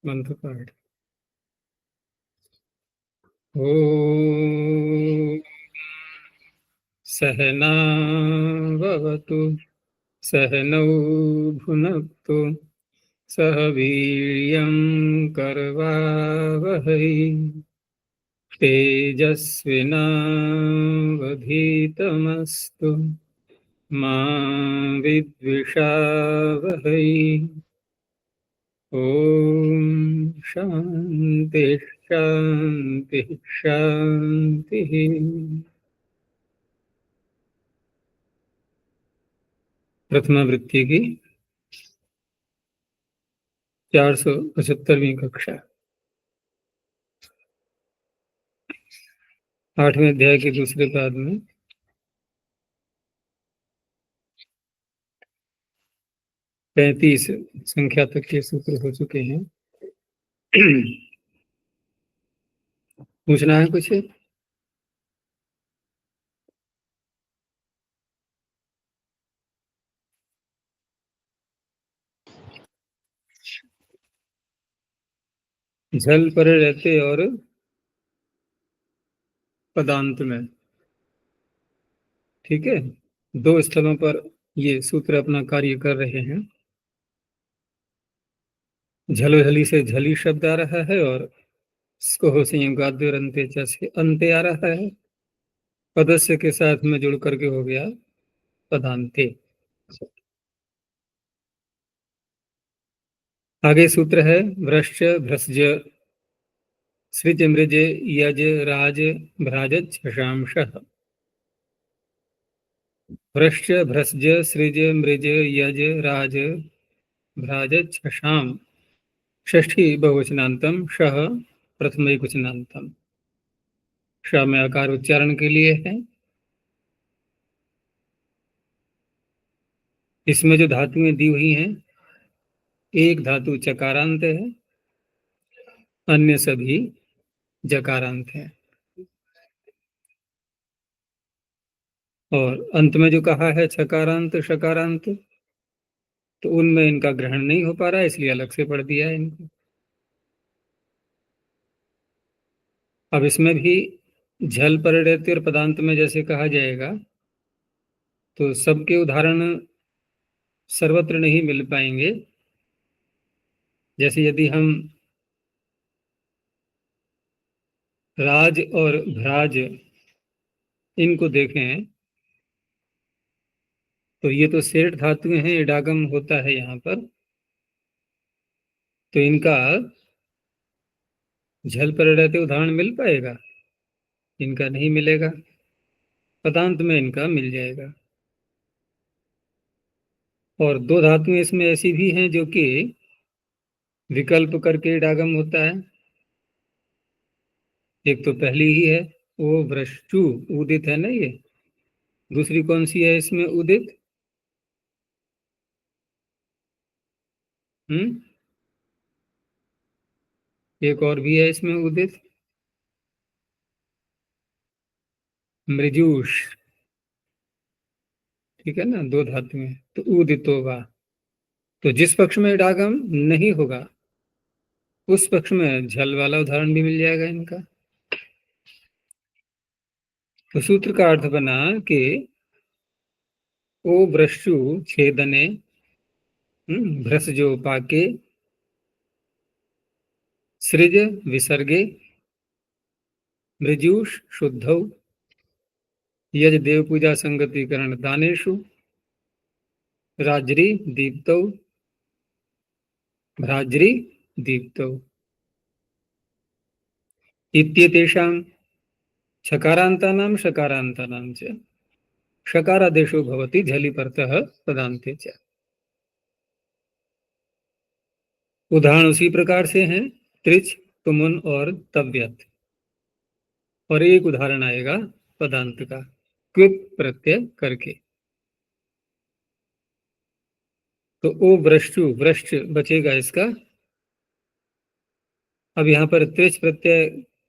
मंत्र पाठ। ॐ सहनावतु सहनौ भुनक्तु सह वीर्यं करवावहै तेजस्विनावधीतमस्तु मा विद्विषावहै। ॐ शान्ति शान्ति शान्तिः। प्रथमा वृत्ति की 475वीं कक्षा, 8वें अध्याय के दूसरे पाद में 35 संख्या तक के सूत्र हो चुके हैं। पूछना है कुछ? झल परे रहते और पदांत में, ठीक है, दो स्थलों पर ये सूत्र अपना कार्य कर रहे हैं। झलोझली से झली शब्द आ रहा है और स्कोह संयोगाद्योरन्ते च से अंत्य आ रहा है। पदस्य के साथ में जुड़ करके हो गया पदांते। आगे सूत्र है वृश्च भ्रस्ज सृज मृज यज राज भ्राज छशांशः। वृश्च भ्रस्ज सृज मृज यज राज भ्राज छशाम। षष्ठी बहुवचनांतम शह प्रथम एकवचनांतम। श में आकार उच्चारण के लिए है। इसमें जो धातुएं दी हुई हैं, एक धातु चकारांत है, अन्य सभी जकारांत है। और अंत में जो कहा है छकारांत शकारांत, तो उनमें इनका ग्रहण नहीं हो पा रहा है, इसलिए अलग से पढ़ दिया है इनको। अब इसमें भी झल पर रहते और पदांत में जैसे कहा जाएगा, तो सबके उदाहरण सर्वत्र नहीं मिल पाएंगे। जैसे यदि हम राज और भ्राज इनको देखें, तो ये तो सेठ धातुएं हैं, इडागम होता है यहाँ पर, तो इनका झल पर रहते उदाहरण मिल पाएगा? इनका नहीं मिलेगा। पदांत में इनका मिल जाएगा। और दो धातुएं इसमें ऐसी भी हैं जो कि विकल्प करके इडागम होता है। एक तो पहली ही है वो भ्रष्टु, उदित है ना ये। दूसरी कौन सी है इसमें उदित? एक और भी है इसमें उदित, मृजूष, ठीक है ना, दो धातुएं। तो उदितो वा, तो जिस पक्ष में इडागम नहीं होगा उस पक्ष में झल वाला उदाहरण भी मिल जाएगा इनका। तो सूत्र का अर्थ बना कि ओ भ्रष्टु छेदने, भ्रस जो पाके, सृज विसर्गे, मृजूष शुद्धौ, यज देव पूजा संगतिकरण दानेषु, राजरी दीप्तौ, भ्राजरी दीप्तौ इत्येतेषां छकारान्तानां शकारान्तानां च शकारादेशो भवति झलि परतः पदान्ते च। उदाहरण उसी प्रकार से हैं, त्रिच, तुमुन और तव्यत। और एक उदाहरण आएगा पदांत का, क्विप प्रत्यय करके। तो ओ वृष्टु, वृष्ट बचेगा इसका। अब यहाँ पर त्रिच प्रत्यय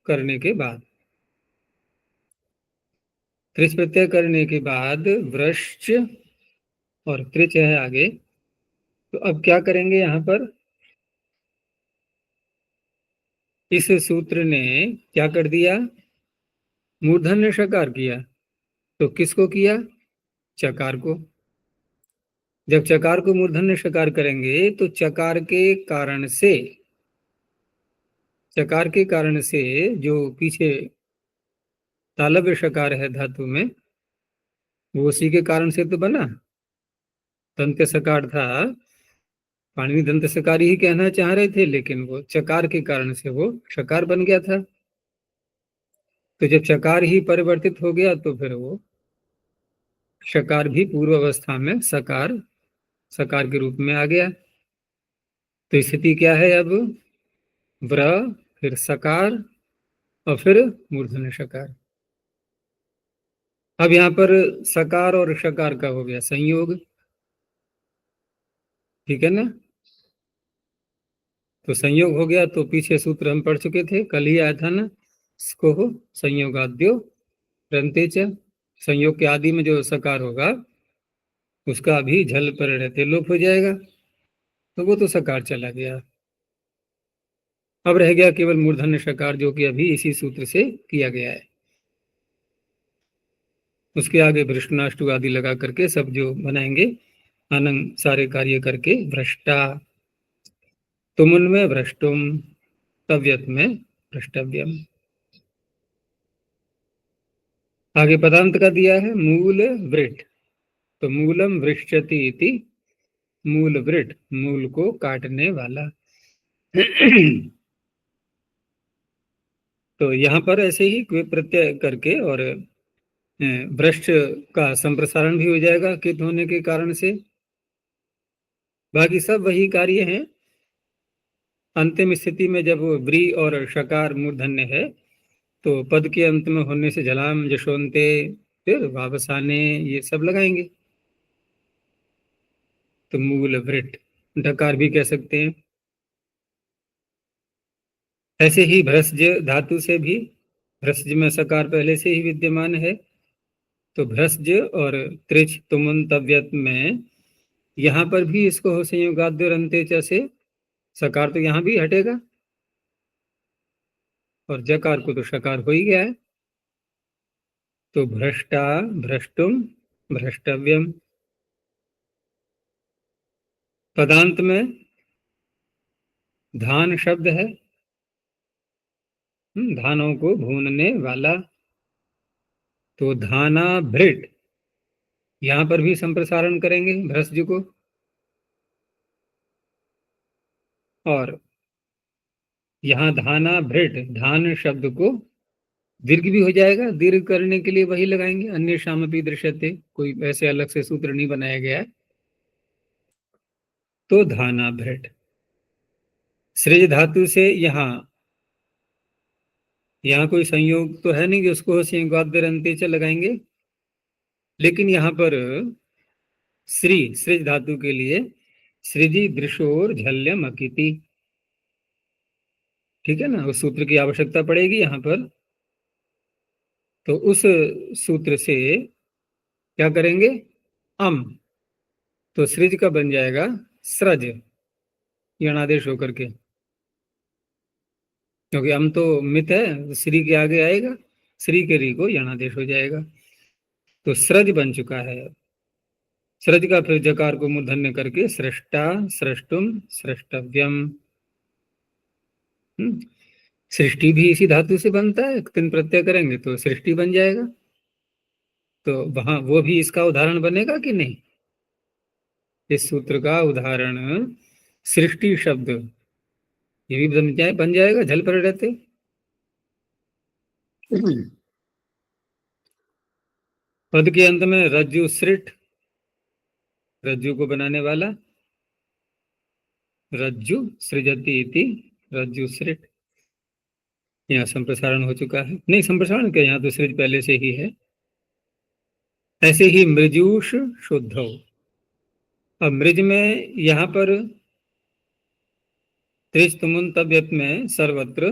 करने के बाद, त्रिच प्रत्यय करने के बाद वृश्च और त्रिच है आगे। तो अब क्या करेंगे यहाँ पर? इस सूत्र ने क्या कर दिया, मूर्धन्य षकार किया। तो किसको किया, चकार को। जब चकार को मूर्धन्य षकार करेंगे तो चकार के कारण से जो पीछे तालव्य षकार है धातु में, वो उसी के कारण से तो बना। दंत सकार था, पाणिनि दंत सकारी ही कहना चाह रहे थे, लेकिन वो चकार के कारण से वो षकार बन गया था। तो जब चकार ही परिवर्तित हो गया तो फिर वो षकार भी पूर्व अवस्था में सकार सकार के रूप में आ गया। तो स्थिति क्या है अब, व्र, फिर सकार और फिर मूर्धन्य षकार। अब यहाँ पर सकार और षकार का हो गया संयोग, ठीक है ना। तो संयोग हो गया, तो पीछे सूत्र हम पढ़ चुके थे, कल ही आया था ना, इसको हो संयोगाद्यो रंते च। संयोग के आदि में जो सकार होगा उसका भी झल पर रहते लोप हो जाएगा, तो वो तो सकार चला गया। अब रह गया केवल मूर्धन्य षकार, जो कि अभी इसी सूत्र से किया गया है। उसके आगे भ्रष्टनाष्टु आदि लगा करके सब जो बनाएंगे, अनंग सारे कार्य करके, भ्रष्टा तुमुन में भ्रष्टुम, तव्यत में भ्रष्टव्यम। आगे पदांत का दिया है मूल वृट, तो मूलम वृक्षति इति, मूल वृट मूल को काटने वाला। तो यहाँ पर ऐसे ही प्रत्यय करके और भ्रष्ट का संप्रसारण भी हो जाएगा कित होने के कारण से। बाकी सब वही कार्य हैं। अंतिम स्थिति में जब व्री और शकार मूर्धन्य है तो पद के अंत में होने से झलाम जशोंते, फिर वापस आने, ये सब लगाएंगे। तो मूल वृट ढकार भी कह सकते हैं। ऐसे ही भ्रस्ज धातु से भी, भ्रस्ज में सकार पहले से ही विद्यमान है, तो भ्रस्ज और त्रिच तुमुन तव्यत में यहाँ पर भी इसको हो संयोगाद्य रंते च से, सकार तो यहाँ भी हटेगा और जकार को तो शकार हो ही गया है। तो भ्रष्टा भ्रष्टुम भ्रष्टव्यम। पदांत में धान शब्द है, धानों को भूनने वाला, तो धाना भृट, यहां पर भी संप्रसारण करेंगे भ्रस्ज को। और यहाँ धाना भृट, धान शब्द को दीर्घ भी हो जाएगा, दीर्घ करने के लिए वही लगाएंगे, अन्य शामपि दृश्यते, कोई ऐसे अलग से सूत्र नहीं बनाया गया है। तो धाना भृट सृज धातु से यहाँ कोई संयोग तो है नहीं कि उसको संयोगाद्य रंते च लगाएंगे, लेकिन यहाँ पर श्री सृज धातु के लिए सृजि दृशोर झल्यम अकिति, ठीक है ना, उस सूत्र की आवश्यकता पड़ेगी यहाँ पर। तो उस सूत्र से क्या करेंगे, अम, तो सृज का बन जाएगा स्रज, यणादेश होकर के, क्योंकि अम तो मित है, श्री के आगे आएगा, श्री के री को यणादेश हो जाएगा। तो सृज बन चुका है। सृज का फिर जकार को मूर्धन्य करके सृष्टा सृष्टुम सृष्टव्यम। सृष्टि भी इसी धातु से बनता है, तिन प्रत्यय करेंगे तो सृष्टि बन जाएगा। तो वहां वो भी इसका उदाहरण बनेगा कि नहीं, इस सूत्र का उदाहरण सृष्टि शब्द, ये भी बन जाएगा झल पर रहते। पद के अंत में रज्जु सृट, रज्जु को बनाने वाला, रज्जु सृजति इति रज्जु सृट। यहाँ संप्रसारण हो चुका है, नहीं संप्रसारण क्या, यहाँ तो सृज पहले से ही है। ऐसे ही मृजूष शुद्ध, अब मृज में यहाँ पर त्रिश तुमुन तव्यत में सर्वत्र,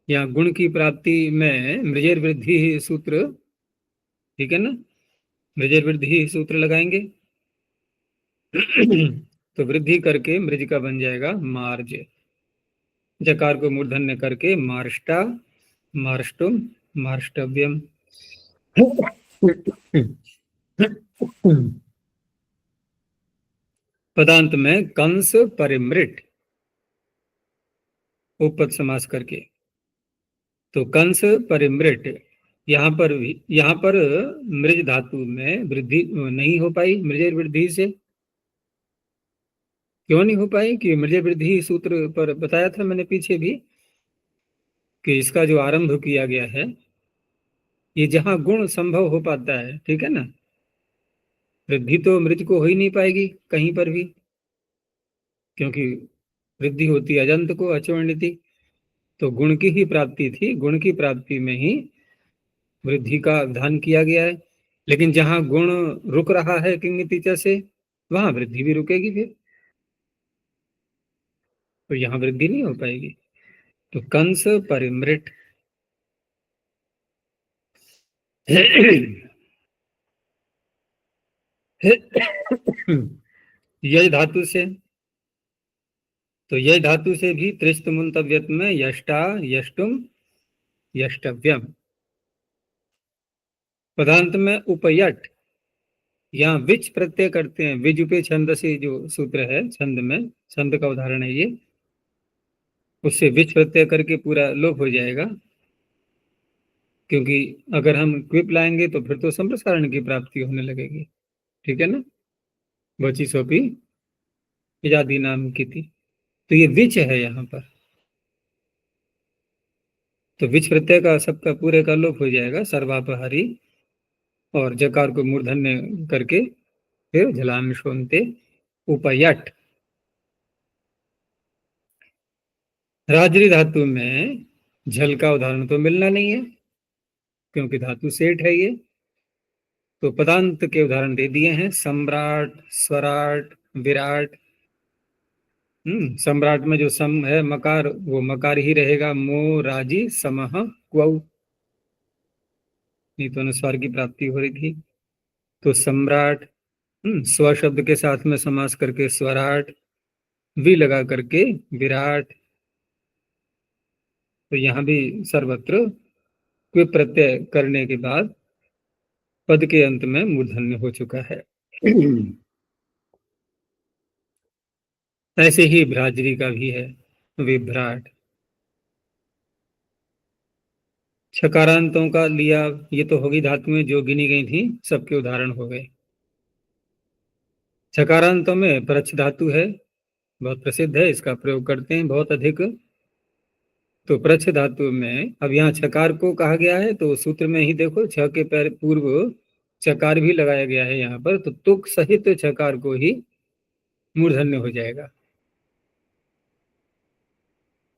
यहाँ गुण की प्राप्ति में मृजेर वृद्धि ही सूत्र, ठीक है ना, मृजेर वृद्धि ही सूत्र लगाएंगे। तो वृद्धि करके मृज का बन जाएगा मार्ज, जकार को मूर्धन्य करके मार्ष्टा, मार्ष्टुम, मार्ष्टव्यम। पदांत में कंस परिमृट, उपपद समास करके। तो कंस परिमृट, यहाँ पर मृज धातु में वृद्धि नहीं हो पाई मृज वृद्धि से। क्यों नहीं हो पाई? कि मृज वृद्धि सूत्र पर बताया था मैंने पीछे भी कि इसका जो आरंभ किया गया है, ये जहां गुण संभव हो पाता है, ठीक है ना, वृद्धि तो मृज को हो ही नहीं पाएगी कहीं पर भी, क्योंकि वृद्धि होती है अजंत को, अचवर्णिति। तो गुण की ही प्राप्ति थी, गुण की प्राप्ति में ही वृद्धि का विधान किया गया है। लेकिन जहां गुण रुक रहा है किंग से, वहां वृद्धि भी रुकेगी फिर, तो यहाँ वृद्धि नहीं हो पाएगी। तो कंस परिमृट। यज धातु से, तो यज धातु से भी त्रिस्त मुंतव्यत में यष्टा, यष्टुम, यष्टव्यम। पदांत में उपयट, यहाँ विच प्रत्यय करते हैं, विजुपे छंद से जो सूत्र है छंद में, छंद का उदाहरण है ये, उससे विच प्रत्यय करके पूरा लोप हो जाएगा। क्योंकि अगर हम क्विप लाएंगे तो फिर तो संप्रसारण की प्राप्ति होने लगेगी, ठीक है ना, बची सोपी इजादी नाम की थी। तो ये विच है यहाँ पर, तो विच प्रत्यय का सबका पूरे का लोप हो जाएगा, सर्वापहारी। और जकार को मूर्धन्य करके फिर झलाम शोनते उपयट। राजरी धातु में झल का उदाहरण तो मिलना नहीं है, क्योंकि धातु सेठ है ये। तो पदांत के उदाहरण दे दिए हैं, सम्राट, स्वराट, विराट। सम्राट में जो सम है मकार, वो मकार ही रहेगा, मो राजी समह क्वौ, नहीं तो अनुस्वार की प्राप्ति हो रही थी। तो सम्राट, स्व शब्द के साथ में समास करके स्वराट, वी लगा करके विराट। तो यहाँ भी सर्वत्र क्विप प्रत्यय करने के बाद पद के अंत में मूर्धन्य हो चुका है। ऐसे ही भ्राजरी का भी है, विभ्राट। छकारांतों का लिया, ये तो होगी धातुएं जो गिनी गई थी, सबके उदाहरण हो गए। छकारांतों में प्रच्छ धातु है, बहुत प्रसिद्ध है, इसका प्रयोग करते हैं बहुत अधिक। तो प्रच्छ धातु में अब यहाँ छकार को कहा गया है, तो सूत्र में ही देखो छ के पैर पूर्व चकार भी लगाया गया है यहाँ पर, तो तुक सहित छकार को ही मूर्धन्य हो जाएगा।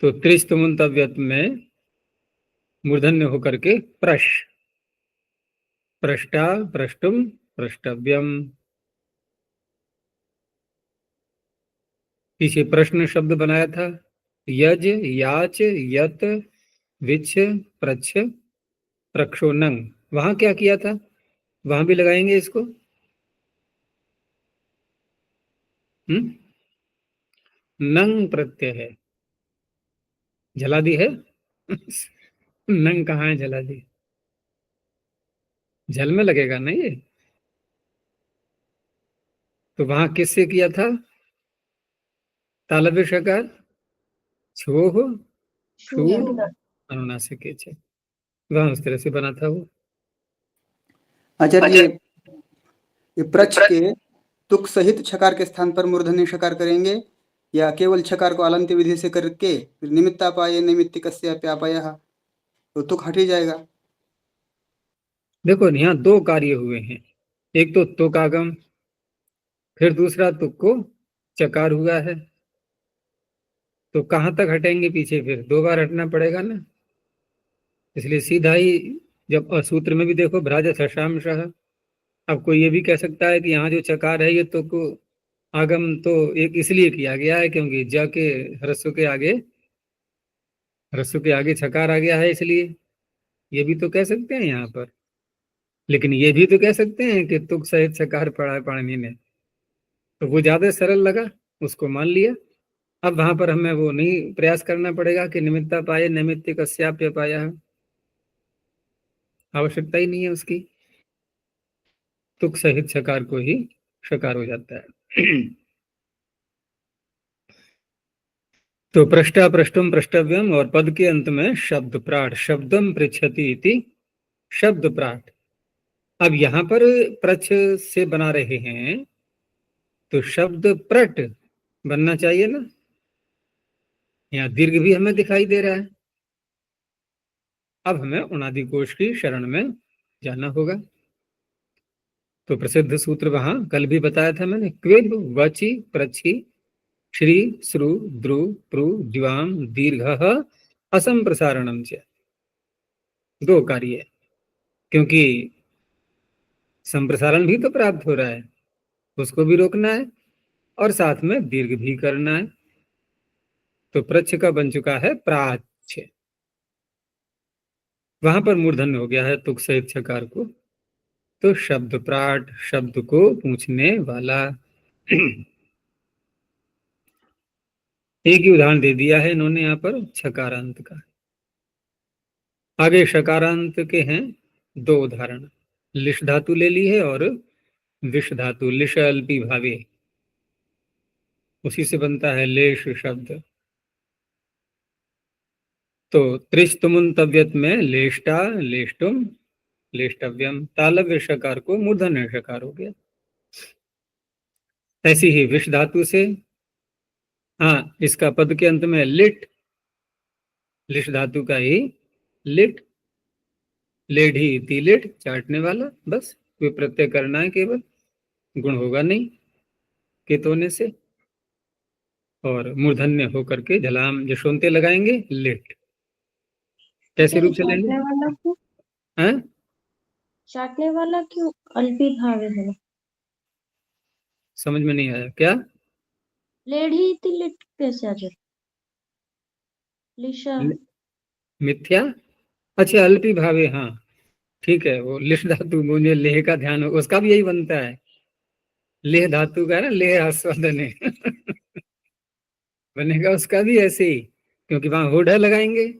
तो त्रिस्त मुंतव्यत में मूर्धन्य होकर के प्रश, प्रष्टा, प्रष्टुम, प्रष्टव्यम। पीछे प्रश्न शब्द बनाया था, यज, याच, यत, विच, प्रच्छ, प्रक्षोनंग। वहां क्या किया था? वहां भी लगाएंगे इसको। नंग प्रत्यय है, जला दी है। नंग कहाँ है जला दी? जल में लगेगा ना ये। तो वहां किससे किया था? तालव्य शकार, छोह, छू, अनुनासिक, वहां उस तरह से बना था वो। आचार्य ये प्रच के तुक सहित छकार के स्थान पर मूर्धन्य शकार करेंगे, या केवल छकार को अलंत्य विधि से करके निमित्तापाय नैमित्तिकस्य प्यापयः, तो तुक हट ही जाएगा। देखो यहाँ दो कार्य हुए हैं, एक तो तुक आगम, फिर दूसरा तुक को चकार हुआ है। तो कहाँ तक हटेंगे पीछे? फिर दो बार हटना पड़ेगा ना, इसलिए सीधा ही जब सूत्र में भी देखो भ्राज शशाम शह। अब कोई ये भी कह सकता है कि यहाँ जो चकार है ये तुक आगम तो एक इसलिए किया गया है क्योंकि ज के ह्रस्व के आगे छकार आ गया है, इसलिए ये भी तो कह सकते हैं यहाँ पर। लेकिन ये भी तो कह सकते हैं कि तुक सहित छकार पढ़ा है पाणिनि ने, तो वो ज्यादा सरल लगा, उसको मान लिया। अब वहां पर हमें वो नहीं प्रयास करना पड़ेगा कि निमित्ता पाए नैमित्तिक कस्याप्य पाया, आवश्यकता ही नहीं है उसकी। तुक सहित शकार को ही शकार हो जाता है। तो पृष्ठा पृष्ठम पृष्ठव्यम, और पद के अंत में शब्द प्राठ, शब्दम पृच्छति इति शब्द प्राठ। अब यहां पर प्रच्छ से बना रहे हैं तो शब्द प्रट बनना चाहिए ना। यहाँ दीर्घ भी हमें दिखाई दे रहा है। अब हमें उनादि कोश की शरण में जाना होगा। तो प्रसिद्ध सूत्र वहां कल भी बताया था मैंने, क्विब वचि प्रछि श्री श्रु द्रु प्रु द्वाम दीर्घ असम प्रसारणम च, दो कार्य है। क्योंकि संप्रसारण भी तो प्राप्त हो रहा है, उसको भी रोकना है और साथ में दीर्घ भी करना है। तो प्रच्छ का बन चुका है प्राच्छ, वहां पर मूर्धन्य हो गया है तुक सहित छकार को। तो शब्द प्राट, शब्द को पूछने वाला। एक ही उदाहरण दे दिया है इन्होंने यहाँ पर छकारांत का। आगे शकारांत के हैं दो उदाहरण। लिश धातु ले ली है और विष धातु, लिश अल्पी भावे, उसी से बनता है लेश शब्द। तो त्रिस्तमुन्तव्यत में लेष्टा लेष्टुम लेष्टव्यम, तालव्य शकार को मूर्धन्य शकार हो गया। ऐसी ही विष धातु से, हाँ, इसका पद के अंत में लिट, लिश धातु का ही लिट, लेढ़ी तिलिट, चाटने वाला, बस कोई प्रत्यय करना है केवल, गुण होगा नहीं कित होने से। और मूर्धन्य होकर के झलाम जशोंते लगाएंगे, लिट। कैसे रूप से लेंगे? चाटने वाला क्यों? हैं? चाटने वाला क्यों अल्पी भावे है? समझ में नहीं आया क्या? लेढ़ी तिलिट कैसे आ जाए? लिशा मिथ्या, अच्छा अल्पी भावे, हाँ ठीक है। वो लिश धातु, मुझे लेह का ध्यान हो, उसका भी यही बनता है। लेह धातु का है ना, लेह आस्वादन है। बनेगा उसका भी ऐसे ही, क्योंकि वहां होढ़ा लगाएंगे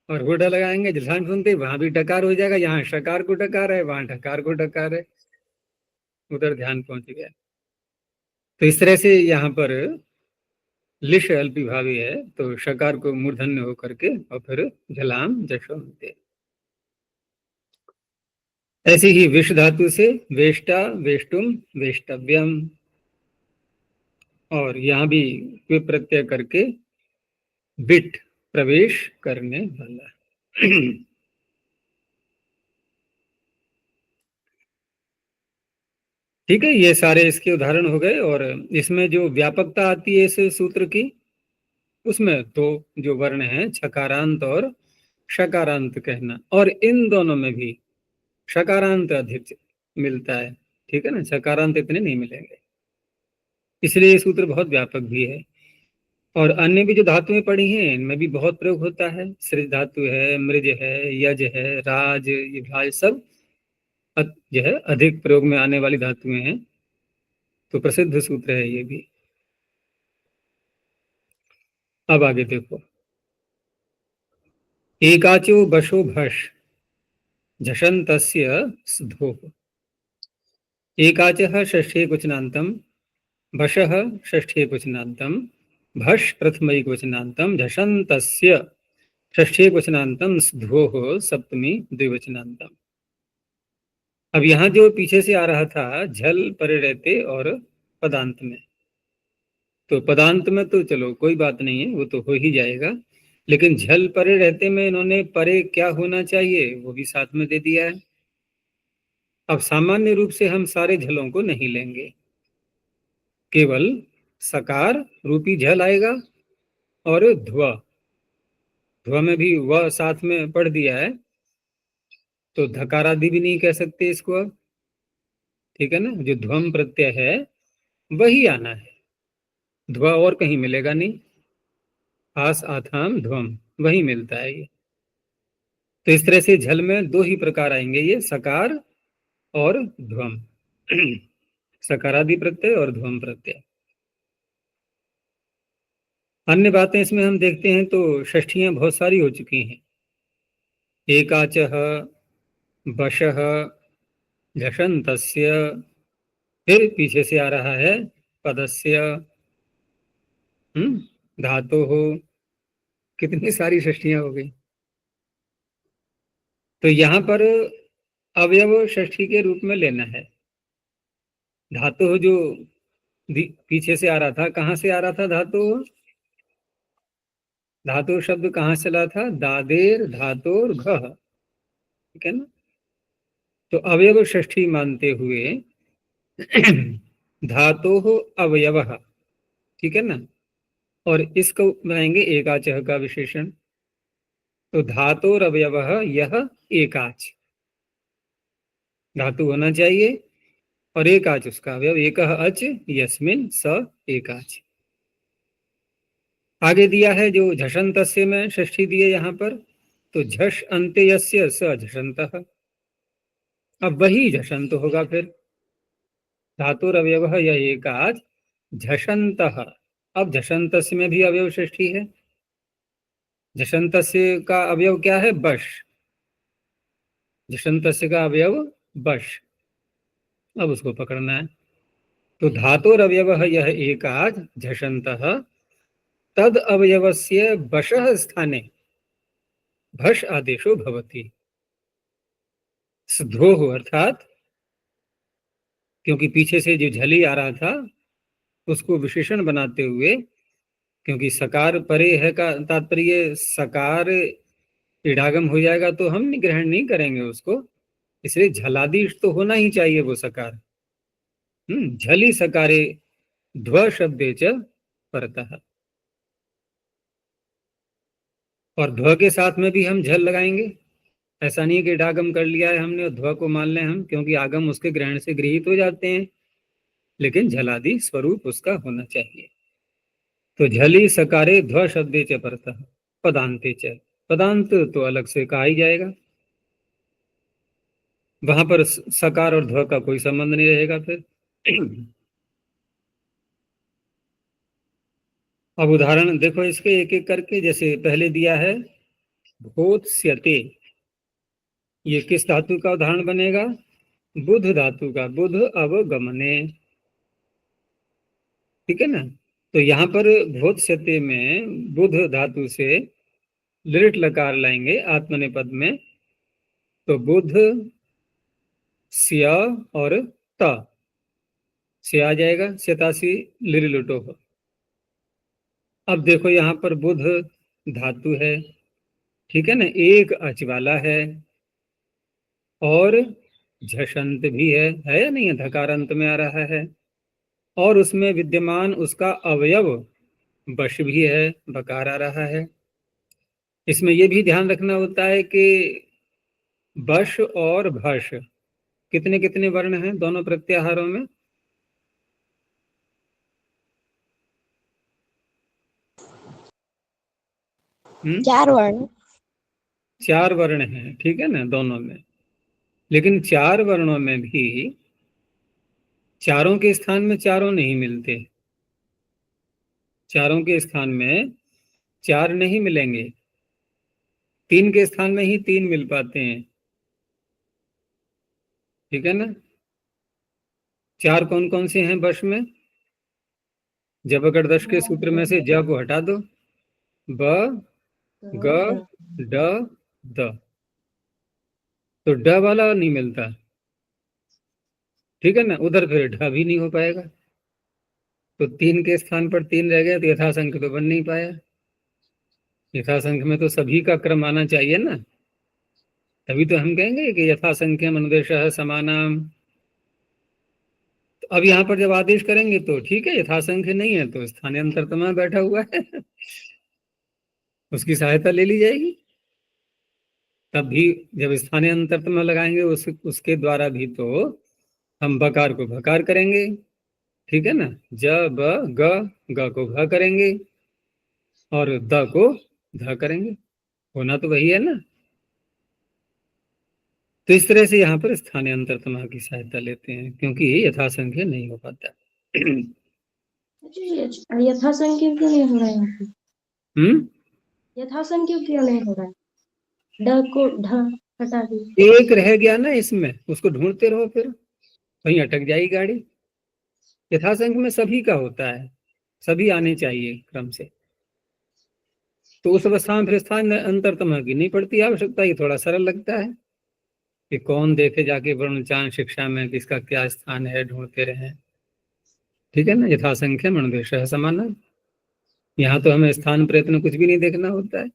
और होढ़ा लगाएंगे जलसान सुनते वहां भी डकार हो जाएगा। यहाँ शकार को डकार है, वहां ढकार को डकार है, उधर ध्यान पहुंच गया। तो इस तरह से यहाँ पर लिश अल्पी भावी है, तो शकार को मूर्धन्य होकर के और फिर झलाम जशोंते। ऐसे ही विष धातु से वेष्टा वेष्टुम वेष्टव्यम, और यहां भी क्विप प्रत्यय करके बिट, प्रवेश करने वाला। ठीक है, ये सारे इसके उदाहरण हो गए। और इसमें जो व्यापकता आती है इस सूत्र की, उसमें दो जो वर्ण हैं, छकारांत और शकारांत कहना, और इन दोनों में भी शकारांत अधिक मिलता है। ठीक है ना, शकारांत इतने नहीं मिलेंगे, इसलिए ये सूत्र बहुत व्यापक भी है। और अन्य भी जो धातुएं पड़ी हैं इनमें भी बहुत प्रयोग होता है। सृज धातु है, मृज है, यज है, राज, ये भाज सब जो है अधिक प्रयोग में आने वाली धातुएं हैं। तो प्रसिद्ध सूत्र है ये भी। अब आगे देखो, एकाचो बशो भष झषन्तस्य स्धोः, एकाचः षष्ठे क्वचनान्तं, भषः षष्ठे क्वचनान्तं, भष प्रथमैक वचनान्तं, झषन्तस्य षष्ठे क्वचनान्तं, स्धोः सप्तमी द्विवचनान्तं। अब यहाँ जो पीछे से आ रहा था झल परे रहते और पदांत में, तो पदांत में तो चलो कोई बात नहीं है, वो तो हो ही जाएगा। लेकिन झल परे रहते में इन्होंने परे क्या होना चाहिए वो भी साथ में दे दिया है। अब सामान्य रूप से हम सारे झलों को नहीं लेंगे, केवल सकार रूपी झल आएगा और ध्व, ध्व में भी वह साथ में पढ़ दिया है, तो धकारादि भी नहीं कह सकते इसको अब। ठीक है ना, जो ध्वम प्रत्यय है वही आना है, ध्व और कहीं मिलेगा नहीं। आस आथाम ध्वम वही मिलता है ये। तो इस तरह से झल में दो ही प्रकार आएंगे, ये सकार और ध्वम। सकारादि प्रत्यय और ध्वम प्रत्यय। अन्य बातें इसमें हम देखते हैं तो षष्ठियां बहुत सारी हो चुकी हैं। एकाचः, बशः, झषन्तस्य, फिर पीछे से आ रहा है पदस्य, धातोः, कितनी सारी षष्ठियां हो गई। तो यहाँ पर अवयव षष्ठी के रूप में लेना है। धातु जो पीछे से आ रहा था, कहाँ से आ रहा था धातु? धातु शब्द कहाँ से चला था? दादेर धातुर घ, ठीक है ना। तो अवयव षष्ठी मानते हुए धातु अवयव, ठीक है ना, और इसको बनाएंगे एकाचः का विशेषण। तो धातुर अवयव यह एकाच, धातु होना चाहिए और एकाच उसका अवयव। एकः अच यस्मिन स एकाच। आगे दिया है जो झषन्तस्य में षष्ठी दिए यहाँ पर, तो झष अन्ते यस्य स झषन्तः। अब वही झषंत होगा फिर। धातुर अवयव यह एकाच झषन्तः। अब झषन्तस्य में भी अवयव षष्ठी है। झषन्तस्य का अवयव क्या है? बश। झषन्तस्य का अवयव बश। अब उसको पकड़ना है। तो धातुर अवयव यह एकाच झषन्तः, तद अवयवस्य बशः स्थाने भष आदेशो भवति। स्ध्वोः अर्थात क्योंकि पीछे से जो झली आ रहा था उसको विशेषण बनाते हुए, क्योंकि सकार परे है का तात्पर्य सकार इडागम हो जाएगा तो हम ग्रहण नहीं करेंगे उसको, इसलिए झलादीश तो होना ही चाहिए वो सकार। झली सकारे ध्व शब्दे च परतः। और ध्व के साथ में भी हम झल लगाएंगे। ऐसा नहीं कि इडागम कर लिया है हमने और ध्व को मान लें हम, क्योंकि आगम उसके ग्रहण से गृहीत हो जाते हैं, लेकिन झलादि स्वरूप उसका होना चाहिए। तो झली सकारे ध्व शब्दे च परतः पदांते च। पदांत तो अलग से कहा ही जाएगा, वहां पर सकार और ध्व का कोई संबंध नहीं रहेगा फिर। अब उदाहरण देखो इसके एक एक करके। जैसे पहले दिया है भोत्स्यते, ये किस धातु का उदाहरण बनेगा? बुध धातु का। बुध अवगमने, ठीक है ना। तो यहाँ पर भोत्स्यते में बुध धातु से लिट लकार लाएंगे आत्मनेपद में, तो बुध स्य और त से आ जाएगा, स्यतासी लिरिलुटो। अब देखो यहाँ पर बुध धातु है, ठीक है ना, एक अच वाला है और झषंत भी है या नहीं है? धकार अंत में आ रहा है और उसमें विद्यमान उसका अवयव बश भी है, बकार आ रहा है। इसमें यह भी ध्यान रखना होता है कि बश और भश कितने कितने वर्ण हैं दोनों प्रत्याहारों में? चार वर्ण। 4 वर्ण हैं, ठीक है ना, दोनों में। लेकिन 4 वर्णों में भी चारों के स्थान में चारों नहीं मिलते। चारों के स्थान में 4 नहीं मिलेंगे, 3 के स्थान में ही 3 मिल पाते हैं, ठीक है ना। 4 कौन कौन से हैं बश में? जबकड़दश के सूत्र में से ज को हटा दो, ब ग ड द, तो ड वाला नहीं मिलता, ठीक है ना। उधर फिर ढ भी नहीं हो पाएगा। तो 3 के स्थान पर 3 रह गए तो यथासंख्य तो बन नहीं पाया। यथासंख्य में तो सभी का क्रम आना चाहिए ना, तभी तो हम कहेंगे कि यथासंख्यम अनुदेशः समानाम। तो अब यहाँ पर जब आदेश करेंगे तो ठीक है, यथासंख्य नहीं है तो स्थानीय अंतरतमा बैठा हुआ है उसकी सहायता ले ली जाएगी। तब भी जब स्थानीय अंतरतमा लगाएंगे उसके द्वारा भी तो हम बकार को भकार करेंगे, ठीक है ना। ज ब ग को घ करेंगे और द को ध करेंगे, होना तो वही है ना। तो इस तरह से यहाँ पर स्थानीय अंतरतमा की सहायता लेते हैं, क्योंकि यथासंख्य नहीं हो पाता। यथासंख्य क्यों नहीं हो रहा है यहाँ पे? यथासन क्यों नहीं हो रहा है? ड को ढ हटा दी। एक रह गया ना इसमें, उसको ढूंढते रहो, फिर वहीं अटक जाएगी गाड़ी। यथासंख्य में सभी का होता है, सभी आने चाहिए क्रम से। तो उस अवस्था में फिर स्थान अंतरतम की नहीं पड़ती आवश्यकता, ये थोड़ा सरल लगता है कि कौन देखे जाके वर्ण चांद शिक्षा में किसका क्या स्थान है, ढूंढते रहे। ठीक है ना, यथासंख्य मणदेश समान। यहाँ तो हमें स्थान प्रयत्न कुछ भी नहीं देखना होता है,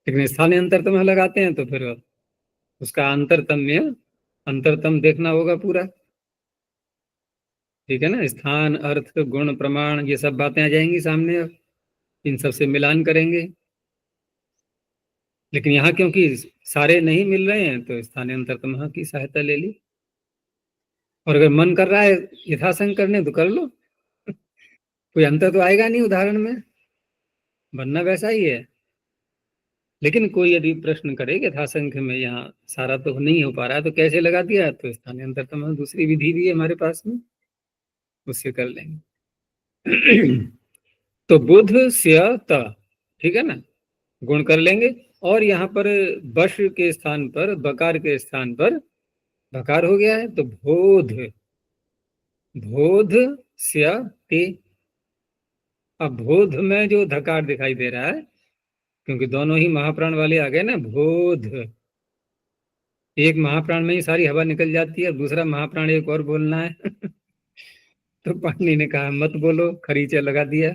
लेकिन स्थानीय अंतरतम लगाते हैं तो फिर उसका अंतरतम देखना होगा पूरा। ठीक है ना, स्थान, अर्थ, गुण, प्रमाण, ये सब बातें आ जाएंगी सामने, अब इन सब से मिलान करेंगे। लेकिन यहाँ क्योंकि सारे नहीं मिल रहे हैं तो स्थानीय अंतरतम की सहायता ले ली। और अगर मन कर रहा है यथासंग करने तो कर लो, कोई अंतर तो आएगा नहीं उदाहरण में, बनना वैसा ही है। लेकिन कोई यदि प्रश्न करे कि यथासंख्य में यहाँ सारा तो नहीं हो पा रहा है तो कैसे लगा दिया, तो स्थानीय अंतरतम दूसरी विधि भी है हमारे पास में, उससे कर लेंगे। तो बुध स्य त, ठीक है ना, गुण कर लेंगे। और यहाँ पर बश के स्थान पर, बकार के स्थान पर बकार हो गया है, तो बोध, बोध स्य ते। अब बोध में जो धकार दिखाई दे रहा है, क्योंकि दोनों ही महाप्राण वाले आ गए ना, बोध, एक महाप्राण में ही सारी हवा निकल जाती है, दूसरा महाप्राण एक और बोलना है। तो पाणिनि ने कहा मत बोलो, खरीचा लगा दिया।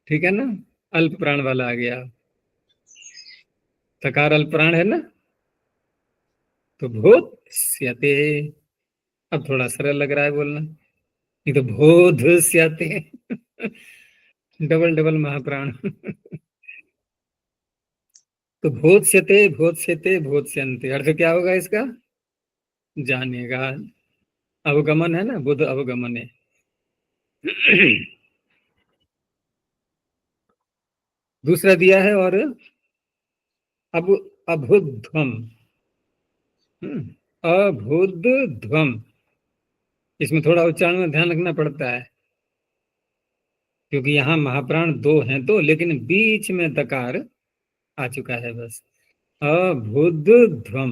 ठीक है ना, अल्प प्राण वाला आ गया, थकार अल्प प्राण है ना, तो भूत स्यते। अब थोड़ा सरल लग रहा है बोलना, नहीं तो बोध स्यते। Double double महाप्राण। तो भोत्स्यते, भोत्स्यते, भोत्स्यन्ते, अर्थ क्या होगा इसका? जानेगा। अवगमन है ना, बुध अवगमन है। दूसरा दिया है, और अब अभुध्वम, अभुध्वम, इसमें थोड़ा उच्चारण में ध्यान रखना पड़ता है, क्योंकि यहाँ महाप्राण दो हैं तो, लेकिन बीच में दकार आ चुका है बस। अभुध्वम,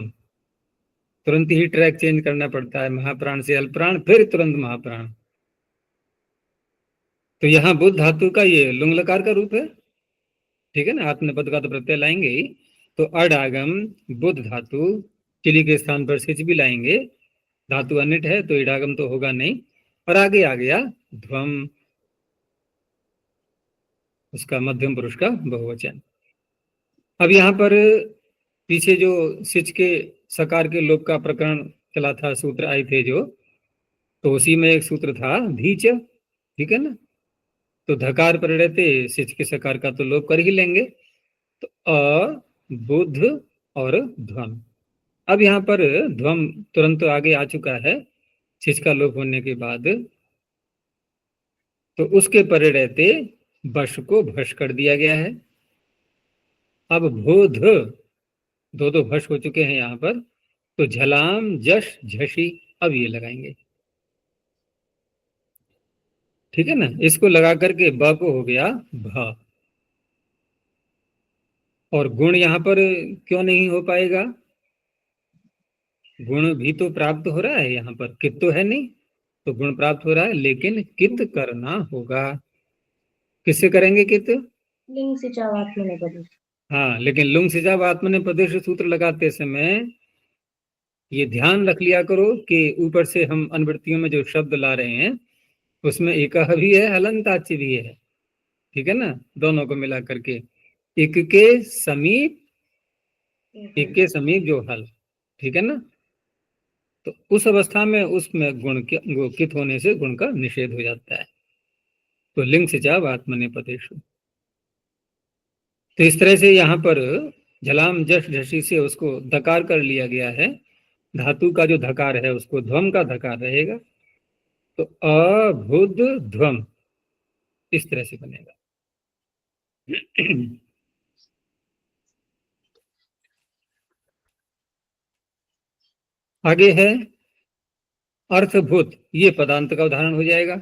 तुरंत ही ट्रैक चेंज करना पड़ता है, महाप्राण से अल्पप्राण, फिर तुरंत महाप्राण। तो यहाँ बुद्ध धातु का ये लुंग लकार का रूप है। ठीक है ना, आत्मपद का तो प्रत्यय लाएंगे ही, तो अडागम बुद्ध धातु, चिली के स्थान पर सिच भी लाएंगे, धातु अनिट है तो इडागम तो होगा नहीं, और आगे आ गया ध्वम, उसका मध्यम पुरुष का बहुवचन। अब यहाँ पर पीछे जो सिच के सकार के लोप का प्रकरण चला था, सूत्र आए थे जो, तो उसी में एक सूत्र था धीच। ठीक है ना, तो धकार पर रहते सिच के सकार का तो लोप कर ही लेंगे, तो अ, बुध और ध्वम। अब यहाँ पर ध्वम तुरंत आगे आ चुका है सिच का लोप होने के बाद, तो उसके परे रहते बश को भश कर दिया गया है। अब बोध, दो दो भश हो चुके हैं यहाँ पर, तो झलाम जश झशी, अब ये लगाएंगे। ठीक है ना, इसको लगा करके ब को हो गया भ। और गुण यहाँ पर क्यों नहीं हो पाएगा? गुण भी तो प्राप्त हो रहा है, यहाँ पर कित तो है नहीं, तो गुण प्राप्त हो रहा है, लेकिन कित करना होगा। किससे करेंगे कित? लिंग से चावात्मने पदेश। हाँ, लेकिन लुंग सिजाब आत्मने पदेश सूत्र लगाते समय ये ध्यान रख लिया करो कि ऊपर से हम अनुवृत्तियों में जो शब्द ला रहे हैं उसमें एक भी है, हलंताच भी है। ठीक है ना, दोनों को मिला करके एक के समीप, एक के समीप जो हल। ठीक है ना, तो उस अवस्था में उसमें गुण कित होने से गुण का निषेध हो जाता है। तो लिंग से जाब आत्मनेपदेशु, तो इस तरह से यहाँ पर झलाम जश झसी से उसको धकार कर लिया गया है, धातु का जो धकार है उसको ध्वम का धकार रहेगा, तो अभुद ध्वम इस तरह से बनेगा। आगे है अर्थभूत, ये पदांत का उदाहरण हो जाएगा,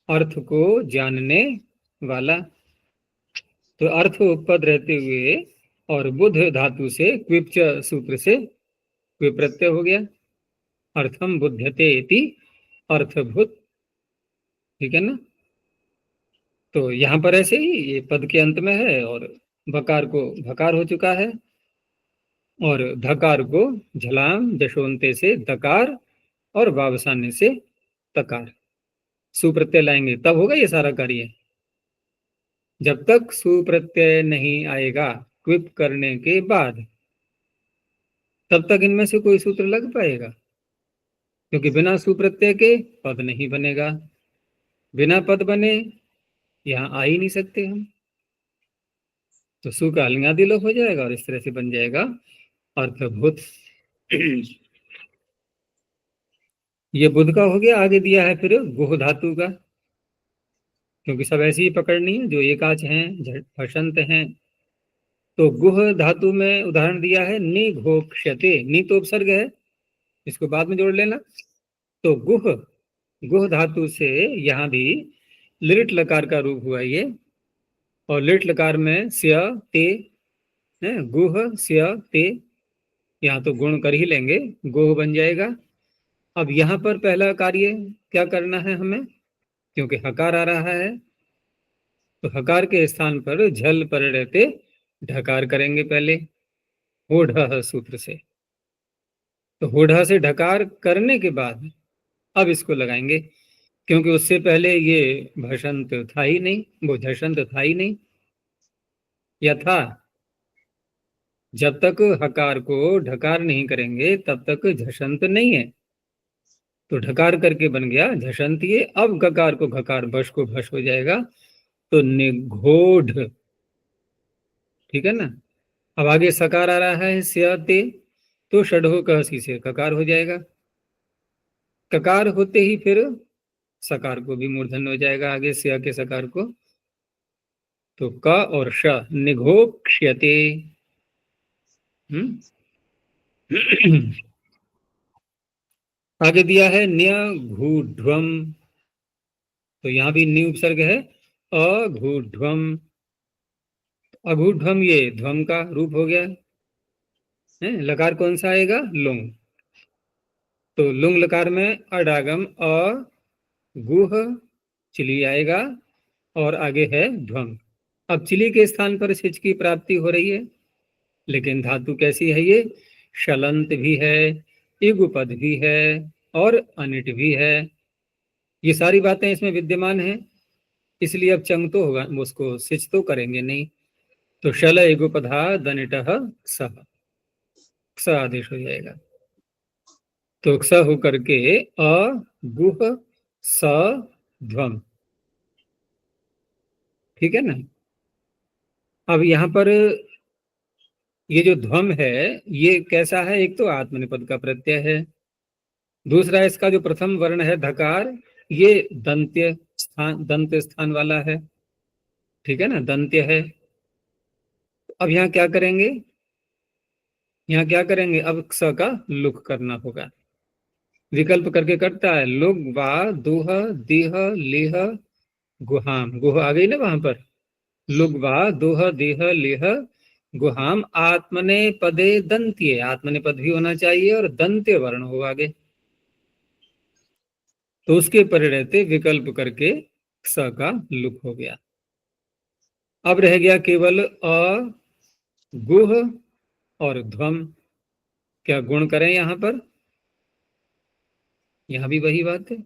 अर्थ को जानने वाला। तो अर्थ पद रहते हुए और बुध धातु से क्विप्च सूत्र से क्विप प्रत्यय हो गया, अर्थम बुध्यते इति अर्थभूत। ठीक है ना। तो यहाँ पर ऐसे ही ये पद के अंत में है और बकार को भकार हो चुका है और धकार को झलाम जशोंते से दकार और वावसाने से तकार, सुप्रत्यय लाएंगे तब होगा ये सारा कार्य। जब तक सुप्रत्यय नहीं आएगा क्विप करने के बाद तब तक इनमें से कोई सूत्र लग पाएगा, क्योंकि बिना सुप्रत्यय के पद नहीं बनेगा। बिना पद बने यहाँ आ ही नहीं सकते हम। तो सु का लिंगादि लोप हो जाएगा और इस तरह से बन जाएगा अर्थभूत। ये बुध का हो गया। आगे दिया है फिर गुह धातु का, क्योंकि सब ऐसी ही पकड़नी है जो एकाच हैं हसंत हैं। तो गुह धातु में उदाहरण दिया है निघोक्ष्यते, नि तो उपसर्ग है, इसको बाद में जोड़ लेना। तो गुह, गुह धातु से यहाँ भी लिट लकार का रूप हुआ ये, और लिट लकार में स्य ते, गुह स्य ते, यहाँ तो गुण कर ही लेंगे, गोह बन जाएगा। अब यहाँ पर पहला कार्य क्या करना है हमें, क्योंकि हकार आ रहा है तो हकार के स्थान पर झल पर रहते ढकार करेंगे पहले होढ़ सूत्र से। तो होढ़ से ढकार करने के बाद अब इसको लगाएंगे, क्योंकि उससे पहले ये भषंत था ही नहीं, वो झषंत था ही नहीं, या था। जब तक हकार को ढकार नहीं करेंगे तब तक झषंत नहीं है। तो ढकार करके बन गया झषंत ये। अब गकार को घकार, भश को भश हो जाएगा तो निघोढ़। ठीक है ना। अब आगे सकार आ रहा है स्यते, तो षडहो कहसी से ककार हो जाएगा। ककार होते ही फिर सकार को भी मूर्धन्य हो जाएगा आगे स्या के सकार को। तो क और श निघोक्ष्यते। आगे दिया है न्यघूढ्वम, तो यहां भी न्यू उपसर्ग है अघूढ्वम। अघूढ्वम ये ध्वम का रूप हो गया है। लकार कौन सा आएगा, लुंग। तो लुंग लकार में अडागम अ गुह चिली आएगा और आगे है ध्वम। अब चिली के स्थान पर सिच की प्राप्ति हो रही है, लेकिन धातु कैसी है ये, शलंत भी है, इगुपद भी है और अनिट भी है। ये सारी बातें इसमें विद्यमान हैं, इसलिए अब चंग तो होगा, उसको सिच तो करेंगे नहीं। तो शल इगुपधा दनिटः सह, स आदेश हो जाएगा। तो स होकर के अ गुह स ध्वम। ठीक है ना। अब यहाँ पर ये जो ध्वम है ये कैसा है, एक तो आत्मनिपद का प्रत्यय है, दूसरा इसका जो प्रथम वर्ण है धकार ये दंत्य स्थान, दंत स्थान वाला है। ठीक है ना, दंत्य है। अब यहाँ क्या करेंगे, यहाँ क्या करेंगे, अब स का लुक करना होगा। विकल्प करके करता है लुग वा दुह दिह लिह गुहाम। गुह आ गई ना वहां पर, लुग वा दुह दिह लिह गुहाम आत्मने पदे दंत्य, आत्मने पद भी होना चाहिए और दंत्य वर्ण हो आगे, तो उसके परिणति विकल्प करके स का लुक हो गया। अब रह गया केवल अ गुह और ध्वम। क्या गुण करें यहां पर, यहां भी वही बात है।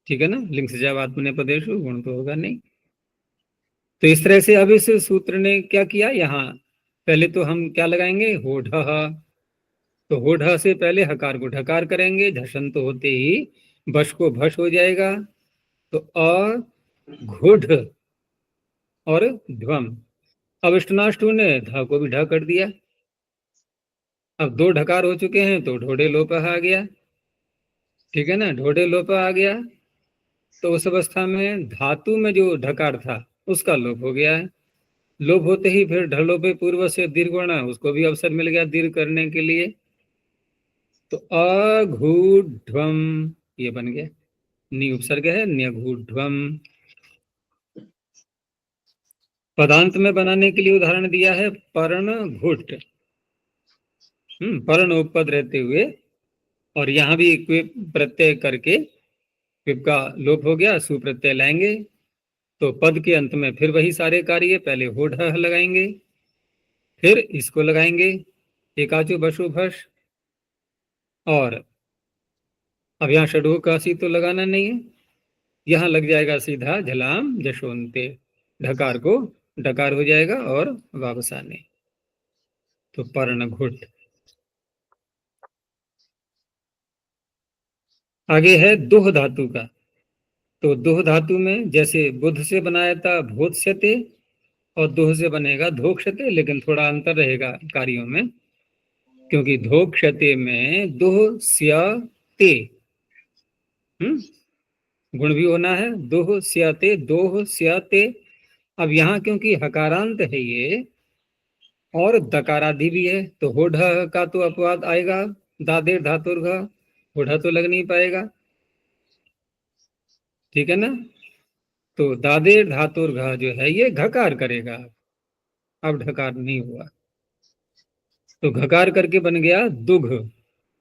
ठीक है ना, लिंग से जब आत्मने पदेशु, गुण तो होगा नहीं। तो इस तरह से अब इस सूत्र ने क्या किया, यहाँ पहले तो हम क्या लगाएंगे होढ़, तो होढ़ से पहले हकार को ढकार करेंगे, झषंत तो होते ही बश को भश हो जाएगा। तो अ घुढ़ और ध्वम। अब इष्टनाष्टु ने धा को भी ढ कर दिया। अब दो ढकार हो चुके हैं तो ढोढ़े लोप आ गया। ठीक है ना, ढोढ़े लोप आ गया तो उस अवस्था में धातु में जो ढकार था उसका लोप हो गया है। लोप होते ही फिर ढलो पे पूर्व से दीर्घ होना, उसको भी अवसर मिल गया दीर्घ करने के लिए। तो अघूढ्वम ये बन गया, नि उपसर्ग है न्यघूढ्वम। पदांत में बनाने के लिए उदाहरण दिया है पर्ण घुट, पर्ण उपपद रहते हुए, और यहां भी क्विप प्रत्यय करके क्विप का लोप हो गया, सुप्रत्यय लाएंगे तो पद के अंत में फिर वही सारे कार्य, पहले हो ढ लगाएंगे, फिर इसको लगाएंगे एकाचो बशु भस, और अब यहाँ षडो काशी तो लगाना नहीं है, यहां लग जाएगा सीधा झलाम जशोन्ते, ढकार को डकार हो जाएगा और वापस आने, तो पर्ण घुट। आगे है दोह धातु का, तो दोह धातु में जैसे बुध से बनाया था भोत्स्यते, और दोह से बनेगा धोक्षते, लेकिन थोड़ा अंतर रहेगा कार्यों में, क्योंकि धोक्षते में दोह स्या ते गुण भी होना है, दोह स्याते, दोह स्याते। अब यहाँ क्योंकि हकारांत है ये और दकारादि भी है, तो होढ़ का तो अपवाद आएगा, दादेर धातुर्घ, होढ़ तो लग नहीं पाएगा, ठीक है ना। तो दादेर धातुर्घ जो है ये घकार करेगा, अब ढकार नहीं हुआ, तो घकार करके बन गया दुघ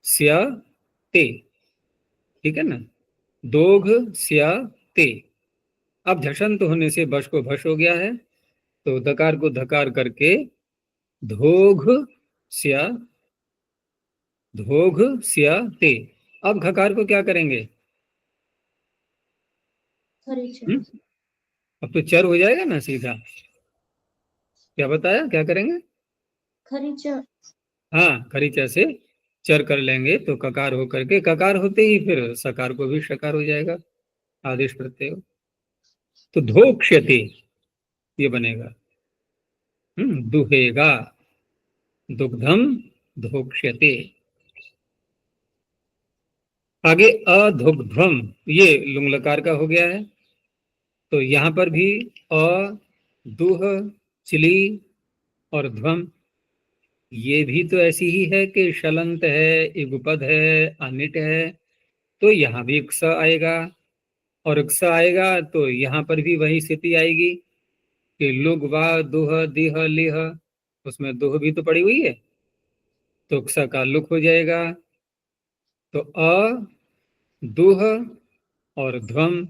स्या ते, ठीक है ना, दोघ स्या ते। अब झषंत होने से बश को भश हो गया है, तो दकार को धकार करके धोघ स्या, धोघ स्या ते। अब घकार को क्या करेंगे, अब तो चर हो जाएगा ना सीधा, क्या बताया क्या करेंगे, खरीच, हाँ खरीचा से चर कर लेंगे, तो ककार हो करके, ककार होते ही फिर सकार को भी शकार हो जाएगा, आदेश प्रत्यय हो, तो धोक्ष्यते ये बनेगा, दुहेगा, दुग्धम धोक्ष्यते। आगे अधुग्ध्वम, ये लुंग लकार का हो गया है, तो यहां पर भी अ, दुह, चिली और ध्वम, ये भी तो ऐसी ही है कि शलंत है, इगुपद है, अनिट है, तो यहाँ भी क्स आएगा, और क्स आएगा तो यहाँ पर भी वही स्थिति आएगी कि लुग वा दुह दिह लिह, उसमें दुह भी तो पड़ी हुई है, तो क्स का लुक हो जाएगा, तो अ दुह और ध्वम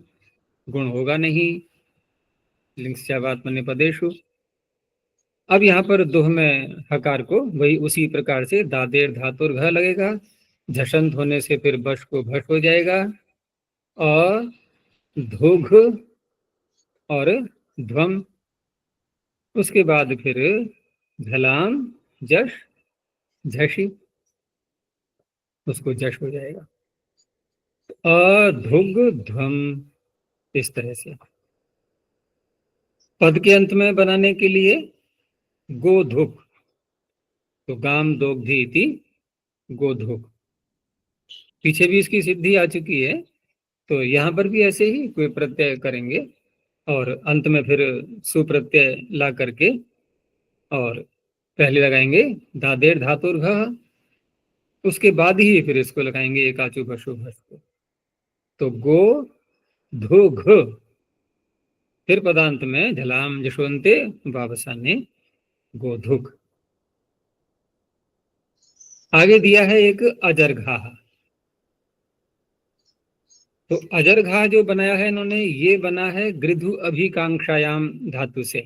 गुण होगा नहीं, लिंगस्यावात्मने पदेशु। अब यहाँ पर दुह में हकार को वही उसी प्रकार से दादेर धातुर घ लगेगा, झषंत होने से फिर बश को भश हो जाएगा, और धुघ और ध्वम, उसके बाद फिर झलाम जश झशी, उसको जश हो जाएगा, अधुग ध्वम, इस तरह से। पद के अंत में बनाने के लिए गोधुक, तो गाम दोग्धी इति गोधुक, पीछे भी इसकी सिद्धि आ चुकी है, तो यहाँ पर भी ऐसे ही कोई प्रत्यय करेंगे और अंत में फिर सुप्रत्यय ला करके और पहले लगाएंगे दादेर धातुर घ, उसके बाद ही फिर इसको लगाएंगे एकाचु भशु भस को, तो गो धु घ, फिर पदांत में झलाम जशवंते वावसाने गोधुक। आगे दिया है एक अजरघा, तो अजरघा जो बनाया है इन्होंने, ये बना है गृधु अभिकांक्षायाम धातु से,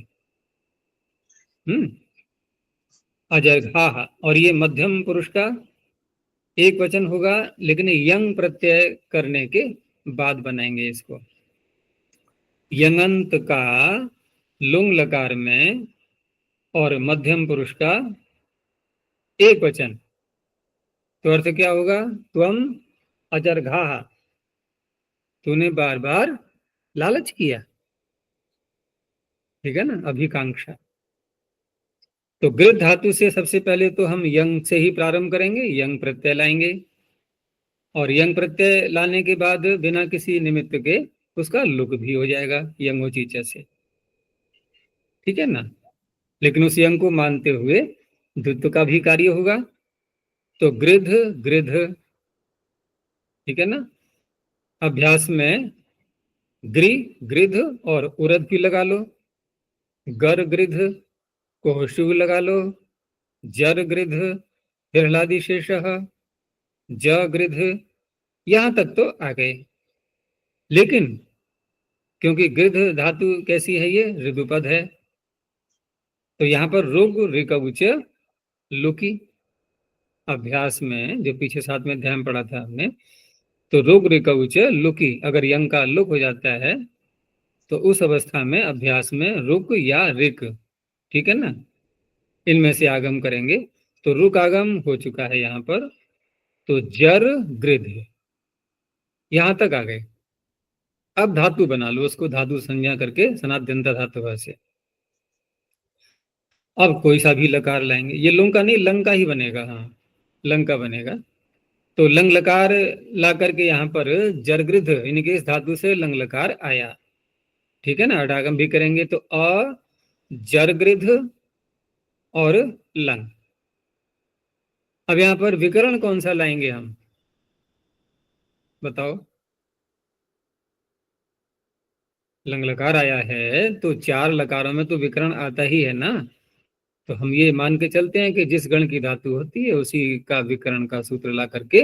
अजरघा, और ये मध्यम पुरुष का एक वचन होगा, लेकिन यंग प्रत्यय करने के बाद बनाएंगे इसको, यंगंत का लुंग लकार में और मध्यम पुरुष का एक वचन, तो अर्थ क्या होगा, त्वम अजरघा, तूने बार बार लालच किया, ठीक है ना, अभिकांक्षा। तो गृह धातु से सबसे पहले तो हम यंग से ही प्रारंभ करेंगे, यंग प्रत्यय लाएंगे, और यंग प्रत्यय लाने के बाद बिना किसी निमित्त के उसका लुक भी हो जाएगा यंगो चीचा से, ठीक है ना, लेकिन उस यंग को मानते हुए द्वित्व का भी कार्य होगा, तो गृध गृध, ठीक है ना, अभ्यास में गृ गृध और उरद भी लगा लो, गर गृध को शुभ लगा लो, जर गृध फिर हलादि शेष, ज गृध, यहां तक तो आ गए। लेकिन क्योंकि गृध धातु कैसी है, ये ऋदुपद है, तो यहां पर रुग ऋकवच लुकी। अभ्यास में जो पीछे साथ में ध्यान पड़ा था हमने, तो रुग ऋकवच लुकी, अगर यंग का लुक हो जाता है तो उस अवस्था में अभ्यास में रुक या ऋक, ठीक है ना, इनमें से आगम करेंगे। तो रुक आगम हो चुका है यहाँ पर, तो जर गृध यहां तक आ गए। अब धातु बना लो, उसको धातु संज्ञा करके सनाद्यंता धातु से। अब कोई सा भी लकार लाएंगे, ये लुंग का नहीं लंग का ही बनेगा, हाँ लंग का बनेगा। तो लंग लकार ला करके यहाँ पर जरगृध यानी कि इस धातु से लंग लकार आया, ठीक है ना। अडागम भी करेंगे तो अ जरगृध और लंग। अब यहाँ पर विकरण कौन सा लाएंगे हम, बताओ। लंग लकार आया है तो चार लकारों में तो विकरण आता ही है ना। तो हम ये मान के चलते हैं कि जिस गण की धातु होती है उसी का विकरण का सूत्र ला करके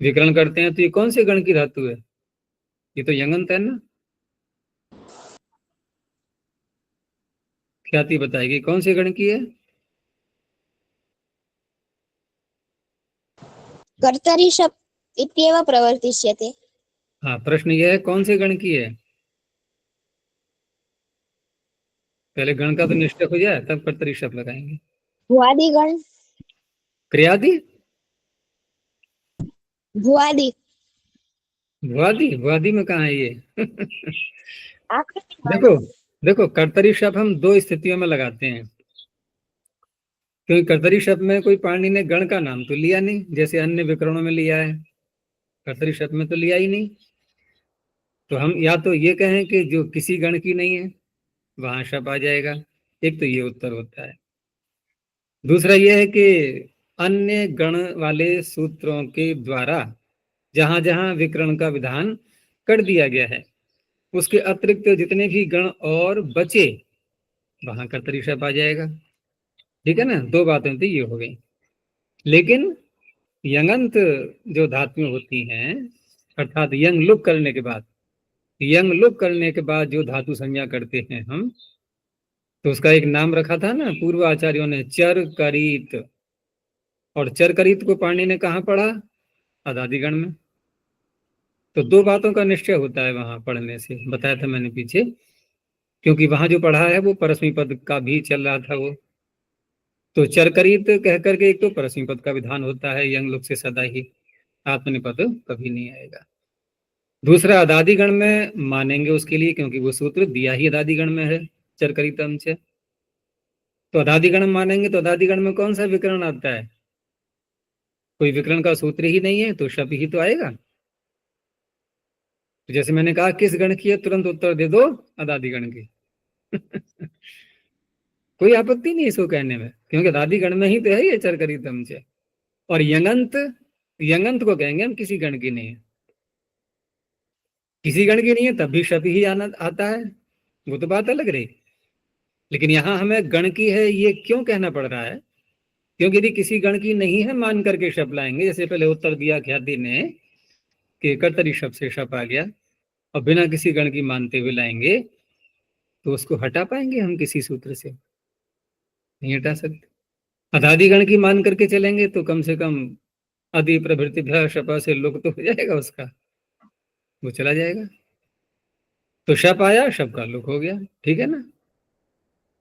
विकरण करते हैं। तो ये कौन से गण की धातु है, ये तो यंगंत है ना। ख्याति बताएगी कौन से गण की है। कर्तरि शब्द इत्येव प्रवर्तिष्यते। हाँ, प्रश्न यह है कौन से गण की है। पहले गण का तो निश्चय हो जाए तब कर्तरी शब्द लगाएंगे। भुआदि गण, क्रियादि, भुआदि भुआदि, भुआदि में कहाँ है ये आकृति गण। देखो देखो, कर्तरी शब्द हम दो स्थितियों में लगाते हैं, क्योंकि कर्तरी शब्द में कोई पाणिनि ने गण का नाम तो लिया नहीं, जैसे अन्य विकरणों में लिया है, कर्तरी शब्द में तो लिया ही नहीं। तो हम या तो ये कहें कि जो किसी गण की नहीं है वहां शब्द आ जाएगा, एक तो ये उत्तर होता है। दूसरा यह है कि अन्य गण वाले सूत्रों के द्वारा जहां जहां विकरण का विधान कर दिया गया है उसके अतिरिक्त जितने भी गण और बचे वहां कर्तरी शब्द आ जाएगा, ठीक है ना। दो बातें थी, ये हो गई। लेकिन यंगंत जो धातुएं होती हैं, अर्थात यंग लुक करने के बाद, यंग लुक करने के बाद जो धातु संज्ञा करते हैं हम, तो उसका एक नाम रखा था ना पूर्व आचार्यों ने, चर करीत। और चर करीत को पाणिनि ने कहाँ पढ़ा, अदादिगण में। तो दो बातों का निश्चय होता है वहां पढ़ने से, बताया था मैंने पीछे, क्योंकि वहां जो पढ़ा है वो परस्मी पद का भी चल रहा था वो। तो चरकरित कह करके एक तो परस्मी पद का विधान होता है यंग लोग से सदा ही, आत्मनिपद कभी नहीं आएगा। दूसरा अदादिगण में मानेंगे उसके लिए, क्योंकि वो सूत्र दिया ही अदादिगण में है चरकरितम से। तो अदादिगण मानेंगे तो अदादिगण में कौन सा विकरण आता है, कोई विकरण का सूत्र ही नहीं है तो शप ही तो आएगा। तो जैसे मैंने कहा किस गण की है, तुरंत उत्तर दे दो अदादिगण की कोई आपत्ति नहीं इसको कहने में, क्योंकि अदादिगण में ही तो है ये चरकरितम से। और यंगंत, यंगंत को कहेंगे हम किसी गण की नहीं है, किसी गण की नहीं है तब भी शप ही आना आता है, वो तो बात अलग रही। लेकिन यहाँ हमें गण की है ये क्यों कहना पड़ रहा है, क्योंकि यदि किसी गण की नहीं है मान करके शप लाएंगे, जैसे पहले उत्तर दिया ख्याति ने कि कर्तरी शब्द से शप आ गया, और बिना किसी गण की मानते हुए लाएंगे तो उसको हटा पाएंगे हम किसी सूत्र से, नहीं हटा सकते। अदादिगण की मान करके चलेंगे तो कम से कम आदि प्रभृति शपा से लोग तो हो जाएगा उसका, वो चला जाएगा। तो शप आया, शप का लोक हो गया, ठीक है ना।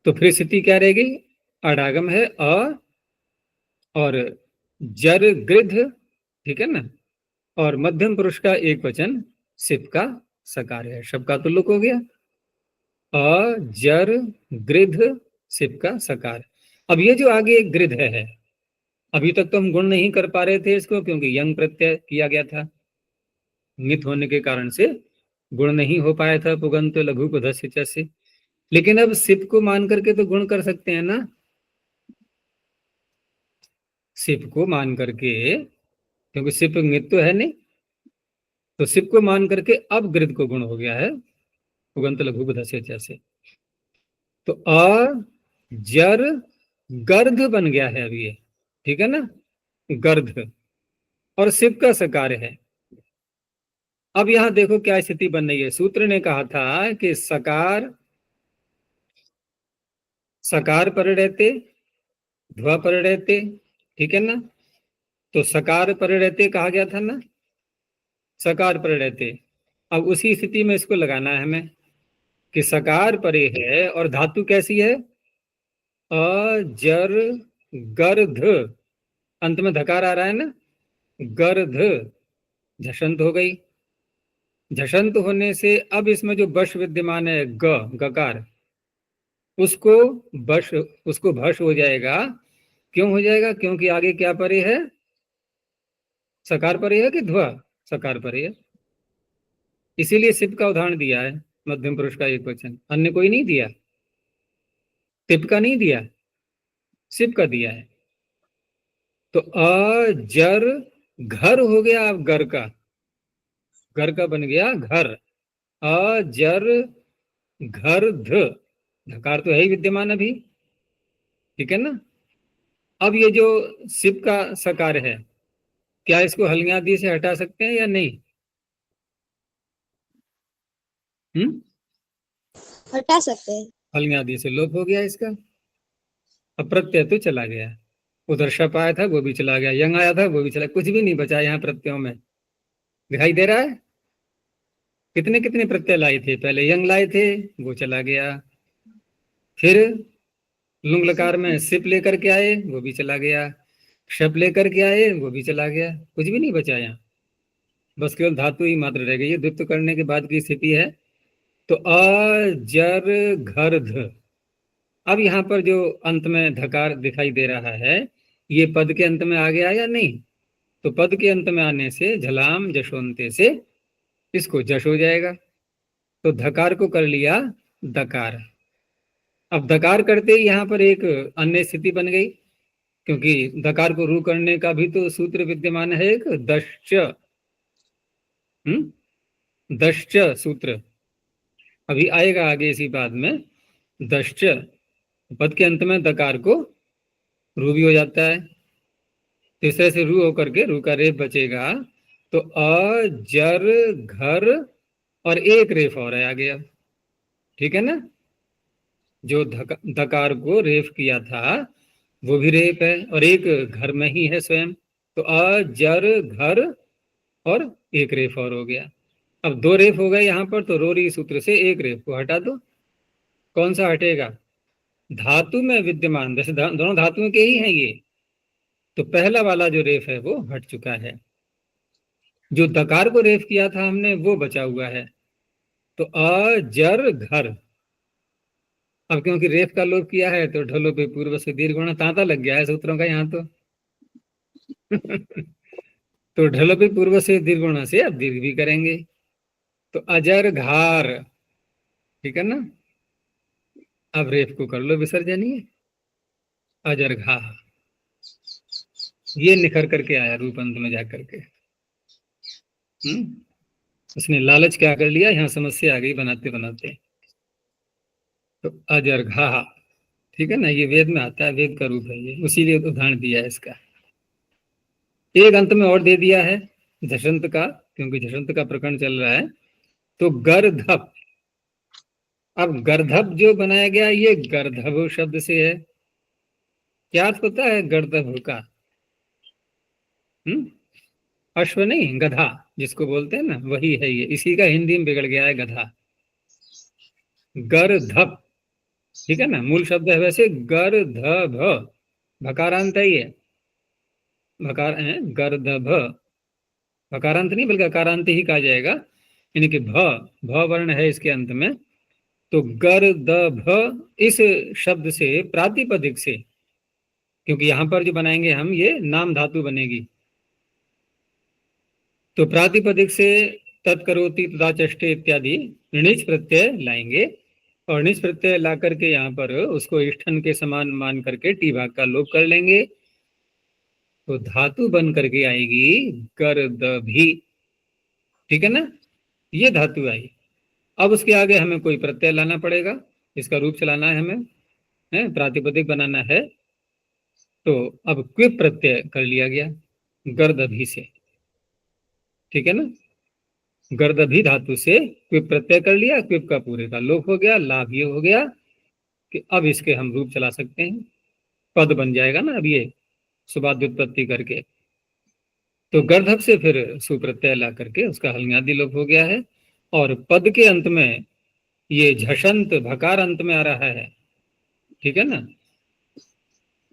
तो फिर स्थिति क्या रहेगी, अडागम है अ और जर गृध, ठीक है ना, और मध्यम पुरुष का एक वचन सिप का सकार है, शब का तो लुक हो गया, अ जर गृध सिप का सकार। अब ये जो आगे एक गृध है, अभी तक तो हम गुण नहीं कर पा रहे थे इसको, क्योंकि यंग प्रत्यय किया गया था, नित होने के कारण से गुण नहीं हो पाया था पुगंत लघु को धस्य से। लेकिन अब सिप को मान करके तो गुण कर सकते हैं ना, सिप को मान करके, क्योंकि सिप नित तो है नहीं, तो सिप को मान करके अब गृध को गुण हो गया है पुगंत लघु को धस्य से। तो अ जर गर्ध बन गया है अभी ये, ठीक है ना, गर्ध, और सिप का सकार है। अब यहां देखो क्या स्थिति बन रही है। सूत्र ने कहा था कि सकार सकार पर रहते, ध्वा पर रहते, ठीक है ना। तो सकार पर रहते कहा गया था ना, सकार पर रहते। अब उसी स्थिति में इसको लगाना है हमें कि सकार परे है और धातु कैसी है, अजर गर्ध, अंत में धकार आ रहा है ना, गर्ध, झषंत हो गई। झषंत होने से अब इसमें जो बश विद्यमान है गकार, उसको उसको भश हो जाएगा। क्यों हो जाएगा? क्योंकि आगे क्या परे है, सकार परे है कि ध्वा, सकार परे है। इसीलिए सिप का उदाहरण दिया है, मध्यम पुरुष का एक वचन, अन्य कोई नहीं दिया, सिप का नहीं दिया, सिप का दिया है। तो अजर घर हो गया, अब घर का, घर का बन गया घर, अजर घर ध, धकार तो है ही विद्यमान अभी, ठीक है ना। अब ये जो सिप का सकार है, क्या इसको हल्ंगादि से हटा सकते हैं या नहीं? हटा सकते हैं। हल्ंगादि से लोप हो गया इसका। अब प्रत्यय तो चला गया, उधर शप आया था वो भी चला गया, यंग आया था वो भी चला, कुछ भी नहीं बचा यहाँ प्रत्ययों में। दिखाई दे रहा है? कितने कितने प्रत्यय लाए थे, पहले यंग लाए थे वो चला गया, फिर लुंग लकार में सिप लेकर के आए वो भी चला गया, शप लेकर के आए वो भी चला गया, कुछ भी नहीं बचा यहाँ, बस केवल धातु ही मात्र रह गई। ये द्वित्व करने के बाद की स्थिति है। तो अजर घर ध, अब यहाँ पर जो अंत में धकार दिखाई दे रहा है, ये पद के अंत में आ गया या नहीं? तो पद के अंत में आने से झलाम जशोंते से इसको जश हो जाएगा। तो धकार को कर लिया दकार। अब दकार करते ही यहाँ पर एक अन्य स्थिति बन गई, क्योंकि दकार को रू करने का भी तो सूत्र विद्यमान है, एक दश्च, दश्च सूत्र अभी आएगा आगे इसी बाद में। दश्च पद के अंत में दकार को रू भी हो जाता है, तो इस तरह से रू होकर के रू का रेफ बचेगा। तो अजर घर और एक रेफ और है आगे, अब ठीक है ना। जो दकार को रेफ किया था वो भी रेफ है और एक घर में ही है स्वयं। तो अजर घर और एक रेफ और हो गया। अब दो रेफ हो गए यहाँ पर, तो रोरी सूत्र से एक रेफ को हटा दो। कौन सा हटेगा? धातु में विद्यमान, वैसे दोनों धातुओं के ही हैं ये, तो पहला वाला जो रेफ है वो हट चुका है, जो दकार को रेफ किया था हमने वो बचा हुआ है। तो अजर घर, अब क्योंकि रेफ का लोप किया है तो ढलो पे पूर्व से दीर्घ होना तांता लग गया है सूत्रों का यहाँ तो तो ढलो पे पूर्व से दीर्घ होना से अब दीर्घ भी करेंगे। तो अजर घार, ठीक है ना। अब रेफ को कर लो विसर्जनीय, अजर घा, ये निखर करके आया रूप अंत में जाकर के। उसने लालच क्या कर लिया, यहाँ समस्या आ गई बनाते बनाते। तो अजर घा, ठीक है ना, ये वेद में आता है, वेद का रूप है ये, उसीलिए उदाहरण दिया है इसका। एक अंत में और दे दिया है झषंत का, क्योंकि झषंत का प्रकरण चल रहा है। तो गर्धप, अब गर्धप जो बनाया गया ये गर्धभ शब्द से है। क्या अर्थ होता है गर्धभ का? अश्व नहीं, गधा जिसको बोलते हैं ना, वही है ये, इसी का हिंदी में बिगड़ गया है गधा। गर्धप, ठीक है ना, मूल शब्द है वैसे गर्धभ, भकारांत है ये, भकार है गर्धभ, भकारांत नहीं बल्कि अकारांत ही कहा जाएगा, यानी कि भ वर्ण है इसके अंत में। तो गर्दभ इस शब्द से प्रातिपदिक से, क्योंकि यहां पर जो बनाएंगे हम ये नाम धातु बनेगी, तो प्रातिपदिक से तत्करोति तथा चष्टे इत्यादि निच प्रत्यय लाएंगे, और निच प्रत्यय ला करके यहाँ पर उसको इष्ठन के समान मान करके टी भाग का लोप कर लेंगे, तो धातु बन करके आएगी गर्दभी, ठीक है ना, ये धातु आई। अब उसके आगे हमें कोई प्रत्यय लाना पड़ेगा, इसका रूप चलाना है हमें, है प्रातिपदिक बनाना है। तो अब क्विप प्रत्यय कर लिया गया गर्दभी से, ठीक है ना। गर्दभी धातु से क्विप प्रत्यय कर लिया, क्विप का पूरे का लोप हो गया, लाभ ये हो गया कि अब इसके हम रूप चला सकते हैं, पद बन जाएगा ना अब ये सुबाद व्युत्पत्ति करके। तो गर्धभ से फिर सुप्रत्यय ला करके उसका हलन्यादि लोप हो गया है, और पद के अंत में ये झषंत भकार अंत में आ रहा है, ठीक है ना,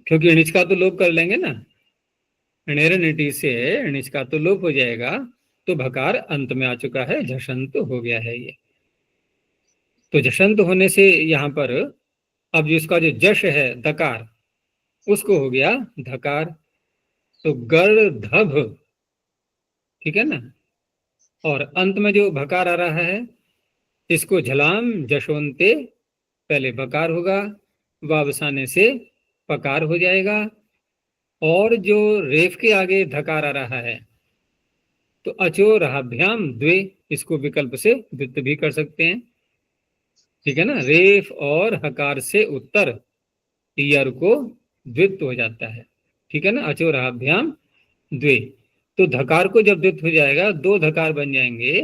क्योंकि णिच का तो लोप कर लेंगे ना, णेर नीति से णिच का तो लोप हो जाएगा, तो भकार अंत में आ चुका है, झषंत हो गया है ये। तो झषंत होने से यहाँ पर अब जिसका जो जश है दकार, उसको हो गया धकार, तो गर्धभ, ठीक है ना। और अंत में जो भकार आ रहा है इसको झलाम जशोन्ते, पहले बकार होगा, वावसाने से पकार हो जाएगा, और जो रेफ के आगे धकार आ रहा है तो अचो रहाभ्याम द्वे, इसको विकल्प से द्वित भी कर सकते हैं, ठीक है ना। रेफ और हकार से उत्तर यर को द्वित हो जाता है, ठीक है ना, अचो रहाभ्याम द्वे। तो धकार को जब द्वित हो जाएगा, दो धकार बन जाएंगे,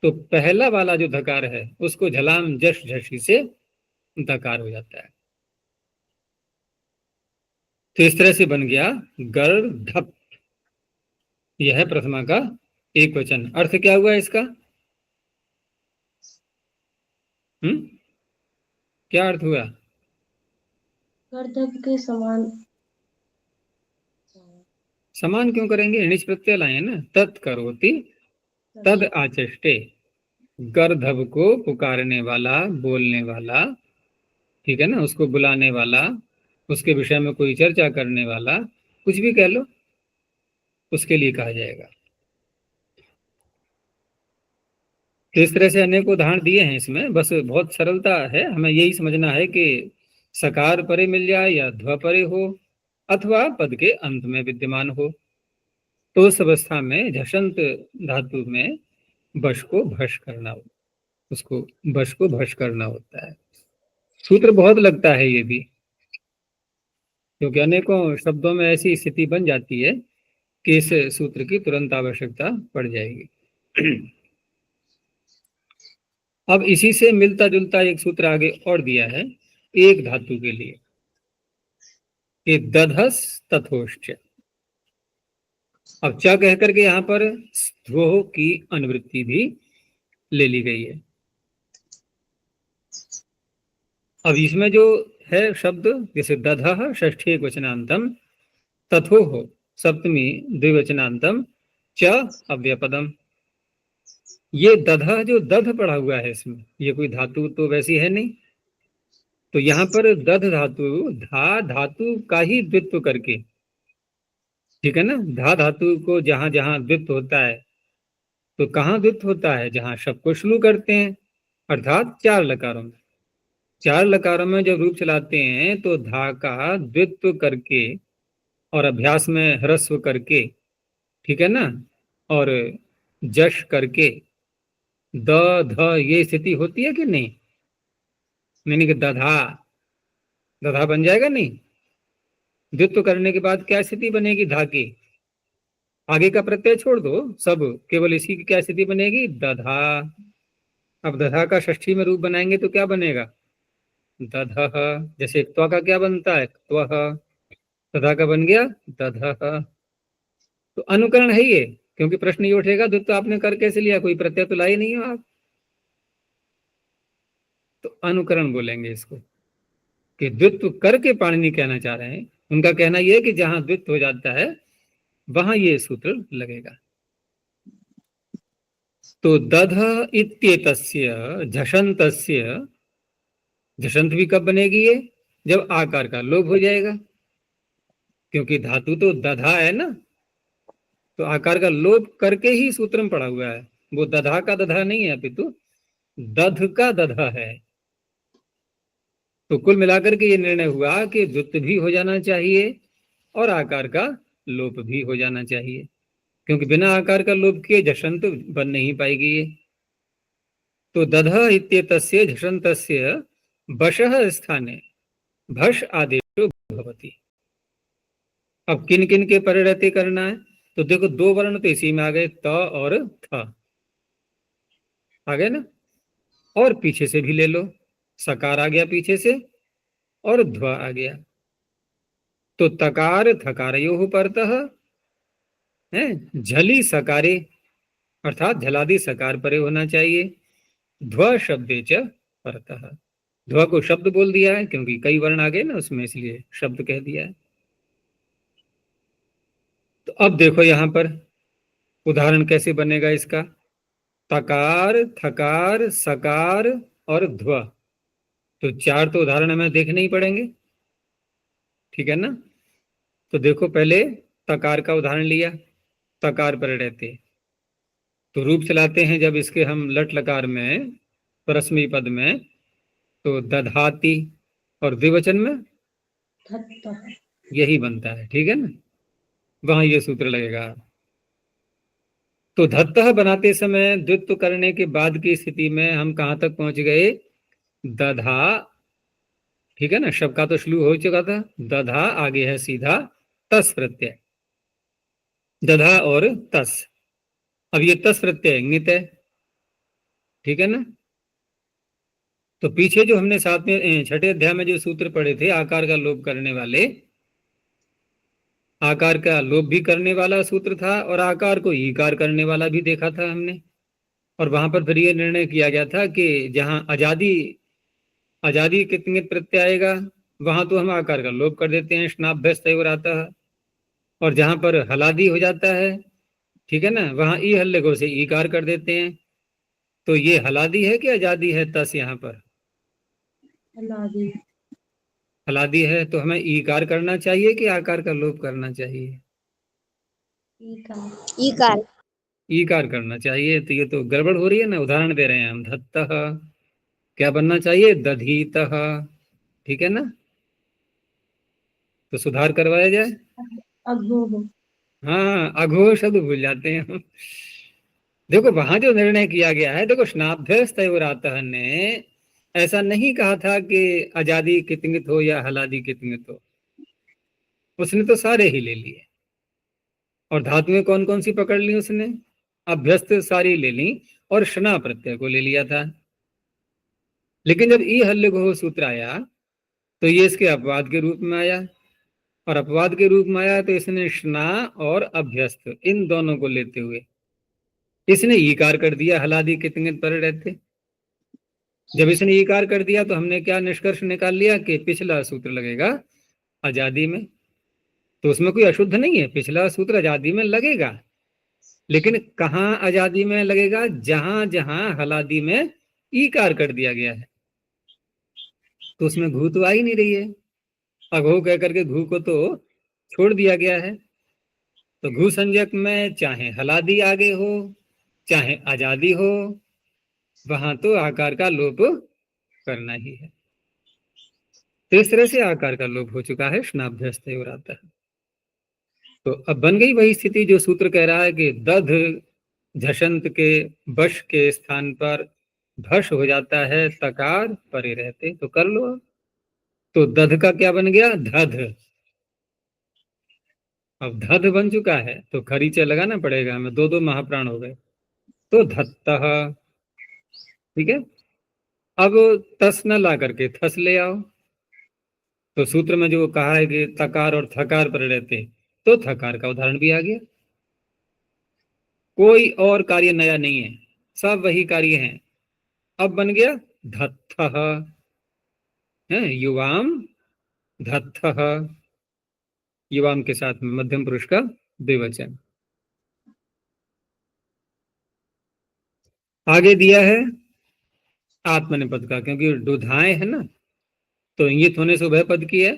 तो पहला वाला जो धकार है उसको झलाम जश झशी से धकार हो जाता है। तो इस तरह से बन गया गर्धप। यह है प्रथमा का एक वचन। अर्थ क्या हुआ इसका? क्या अर्थ हुआ? गर्दभ के समान। समान क्यों करेंगे? णिच प्रत्यय लाए ना, तत्करोति तद आचष्टे, गर्धभ को पुकारने वाला, बोलने वाला, ठीक है ना, उसको बुलाने वाला, उसके विषय में कोई चर्चा करने वाला, कुछ भी कह लो, उसके लिए कहा जाएगा। तो इस तरह से अनेक उदाहरण दिए हैं इसमें, बस बहुत सरलता है, हमें यही समझना है कि सकार परे मिल जाए या ध्व परे हो, अथवा पद के अंत में विद्यमान हो, तो उस अवस्था में झषंत धातु में बश को भश करना हो, उसको बश को भश करना होता है। सूत्र बहुत लगता है ये भी, क्योंकि अनेकों शब्दों में ऐसी स्थिति बन जाती है कि इस सूत्र की तुरंत आवश्यकता पड़ जाएगी। अब इसी से मिलता जुलता एक सूत्र आगे और दिया है एक धातु के लिए, कि दधस तथोश्च। अब च कह करके यहाँ पर ध्वोह की अनुवृत्ति भी ले ली गई है। अब इसमें जो है शब्द, जैसे दधः षष्ठी एक वचनांतम, तथोह सप्तमी द्विवचनांतम, च अव्यपदम। ये दधः जो दध पड़ा हुआ है इसमें, ये कोई धातु तो वैसी है नहीं, तो यहाँ पर दध धातु धा धातु का ही द्वित्व करके, ठीक है ना, धा धातु को जहां जहां द्वित्व होता है, तो कहाँ द्वित्व होता है? जहां शब्द को शुरू करते हैं, अर्थात चार लकारों में। चार लकारों में जब रूप चलाते हैं तो धा का द्वित्व करके और अभ्यास में ह्रस्व करके, ठीक है ना, और जश करके द ध ये स्थिति होती है कि नहीं? यानी कि दधा, दधा बन जाएगा नहीं? द्वित्व करने के बाद क्या स्थिति बनेगी धा की? आगे का प्रत्यय छोड़ दो सब, केवल इसी की क्या स्थिति बनेगी? दधा। अब दधा का षष्ठी में रूप बनाएंगे तो क्या बनेगा? दधः। जैसे त्वा का क्या बनता है? त्वः। दधा का बन गया दधः। तो अनुकरण है ये, क्योंकि प्रश्न ये उठेगा द्वित्व आपने कर कैसे लिया, कोई प्रत्यय तो लाए नहीं हो आप, तो अनुकरण बोलेंगे इसको, कि द्वित्व करके पाणिनि कहना चाह रहे हैं। उनका कहना यह है कि जहां द्वित्व हो जाता है वहां ये सूत्र लगेगा। तो दध इत्येतस्य झषन्तस्य, झषंत भी कब बनेगी ये? जब आकार का लोप हो जाएगा, क्योंकि धातु तो दधा है ना, तो आकार का लोप करके ही सूत्र में पड़ा हुआ है, वो दधा का दधा नहीं है, अपितु दध का दधा है। तो कुल मिलाकर के ये निर्णय हुआ कि द्वित्व भी हो जाना चाहिए और आकार का लोप भी हो जाना चाहिए, क्योंकि बिना आकार का लोप किए झषंत बन नहीं पाएगी ये। तो दध इत्येतस्य झषन्तस्य बशः स्थाने भष आदेशो भवति। अब किन किन के परिणति करना है, तो देखो दो वर्ण तो इसी में आ गए, त और थ आ गए ना, और पीछे से भी ले लो, सकार आ गया पीछे से और ध्व आ गया, तो तकार थकारयोः परतः है, झली सकारे अर्थात झलादि सकार परे होना चाहिए, ध्व शब्दे च परतः। ध्व को शब्द बोल दिया है क्योंकि कई वर्ण आ गए ना उसमें, इसलिए शब्द कह दिया है। तो अब देखो यहां पर उदाहरण कैसे बनेगा इसका, तकार थकार सकार और ध्व, तो चार तो उदाहरण हमें देखने ही पड़ेंगे, ठीक है ना। तो देखो पहले तकार का उदाहरण लिया, तकार पर रहते, तो रूप चलाते हैं जब इसके हम लट लकार में परस्मैपदी पद में, तो दधाती, और द्विवचन में धत्तः। यही बनता है, ठीक है ना, वहां ये सूत्र लगेगा। तो धत्तः बनाते समय द्वित्व करने के बाद की स्थिति में हम कहां तक पहुंच गए, दधा, ठीक है ना, शब्द का तो शुरू हो चुका था, दधा आगे है सीधा तस प्रत्यय, दधा और तस, अब ये तस प्रत्यय ङित है, ठीक है ना। तो पीछे जो हमने साथ में छठे अध्याय में जो सूत्र पढ़े थे, आकार का लोप करने वाले, आकार का लोप भी करने वाला सूत्र था और आकार को ईकार करने वाला भी देखा था हमने, और वहां पर फिर ये निर्णय किया गया था कि जहां आजादी आजादी कितने प्रत्यय आएगा वहां तो हम आकार का लोप कर देते हैं, स्नाभ्यस्तयोर आता है, और जहां पर हलादी हो जाता है, ठीक है ना, वहां ई हल्लेगो से ईकार कर देते हैं। तो ये हलादी है कि आजादी है, तस यहाँ पर हलादी। हलादी है, तो हमें ईकार करना चाहिए कि आकार का लोप करना चाहिए, ईकार। ईकार। ईकार करना चाहिए। तो ये तो गड़बड़ हो रही है ना, उदाहरण दे रहे हैं हम, धत्तः क्या बनना चाहिए, दधीतः, ठीक है ना, तो सुधार करवाया जाए। अघोः। हाँ, अघोष शब्द भूल जाते हैं हम। देखो वहां जो निर्णय किया गया है, देखो स्नाभ्यस्तयोरातः ने ऐसा नहीं कहा था कि आजादी कितंगित हो या हलादी कितंगित हो, उसने तो सारे ही ले लिए, और धातु में कौन कौन सी पकड़ ली उसने, अभ्यस्त सारी ले ली और शना प्रत्यय को ले लिया था। लेकिन जब ई हल्लेघोः सूत्र आया तो ये इसके अपवाद के रूप में आया, और अपवाद के रूप में आया तो इसने शना और अभ्यस्त इन दोनों को लेते हुए इसने ईकार कर दिया, हलादी कितंगित पर रहते। जब इसने ईकार कर दिया तो हमने क्या निष्कर्ष निकाल लिया कि पिछला सूत्र लगेगा आजादी में, तो उसमें कोई अशुद्ध नहीं है, पिछला सूत्र आजादी में लगेगा, लेकिन कहाँ आजादी में लगेगा, जहां जहां हलादी में ईकार कर दिया गया है, तो उसमें घू तो आ ही नहीं रही है, अघो कह करके घू को तो छोड़ दिया गया है। तो घू संज्ञक में चाहे हलादी आगे हो चाहे आजादी हो, वहां तो आकार का लोप करना ही है। तो इस तरह से आकार का लोप हो चुका है, स्नाभ्यस्तयोरातः। तो अब बन गई वही स्थिति जो सूत्र कह रहा है कि दध झषंत के बश के स्थान पर भश हो जाता है, तकार परे रहते, तो कर लो। तो दध का क्या बन गया, धध, अब धध बन चुका है तो खरीचे लगाना पड़ेगा हमें, दो दो महाप्राण हो गए, तो धत्तः, ठीक है। अब तस न ला करके थस ले आओ, तो सूत्र में जो कहा है कि तकार और थकार पर रहते, तो थकार का उदाहरण भी आ गया, कोई और कार्य नया नहीं है, सब वही कार्य हैं। अब बन गया धत्थः, है युवाम धत्थः, युवाम के साथ में मध्यम पुरुष का द्विवचन। आगे दिया है आत्मनेपद का, क्योंकि दुधाएं है ना, तो इंगित होने से उभय पद की है,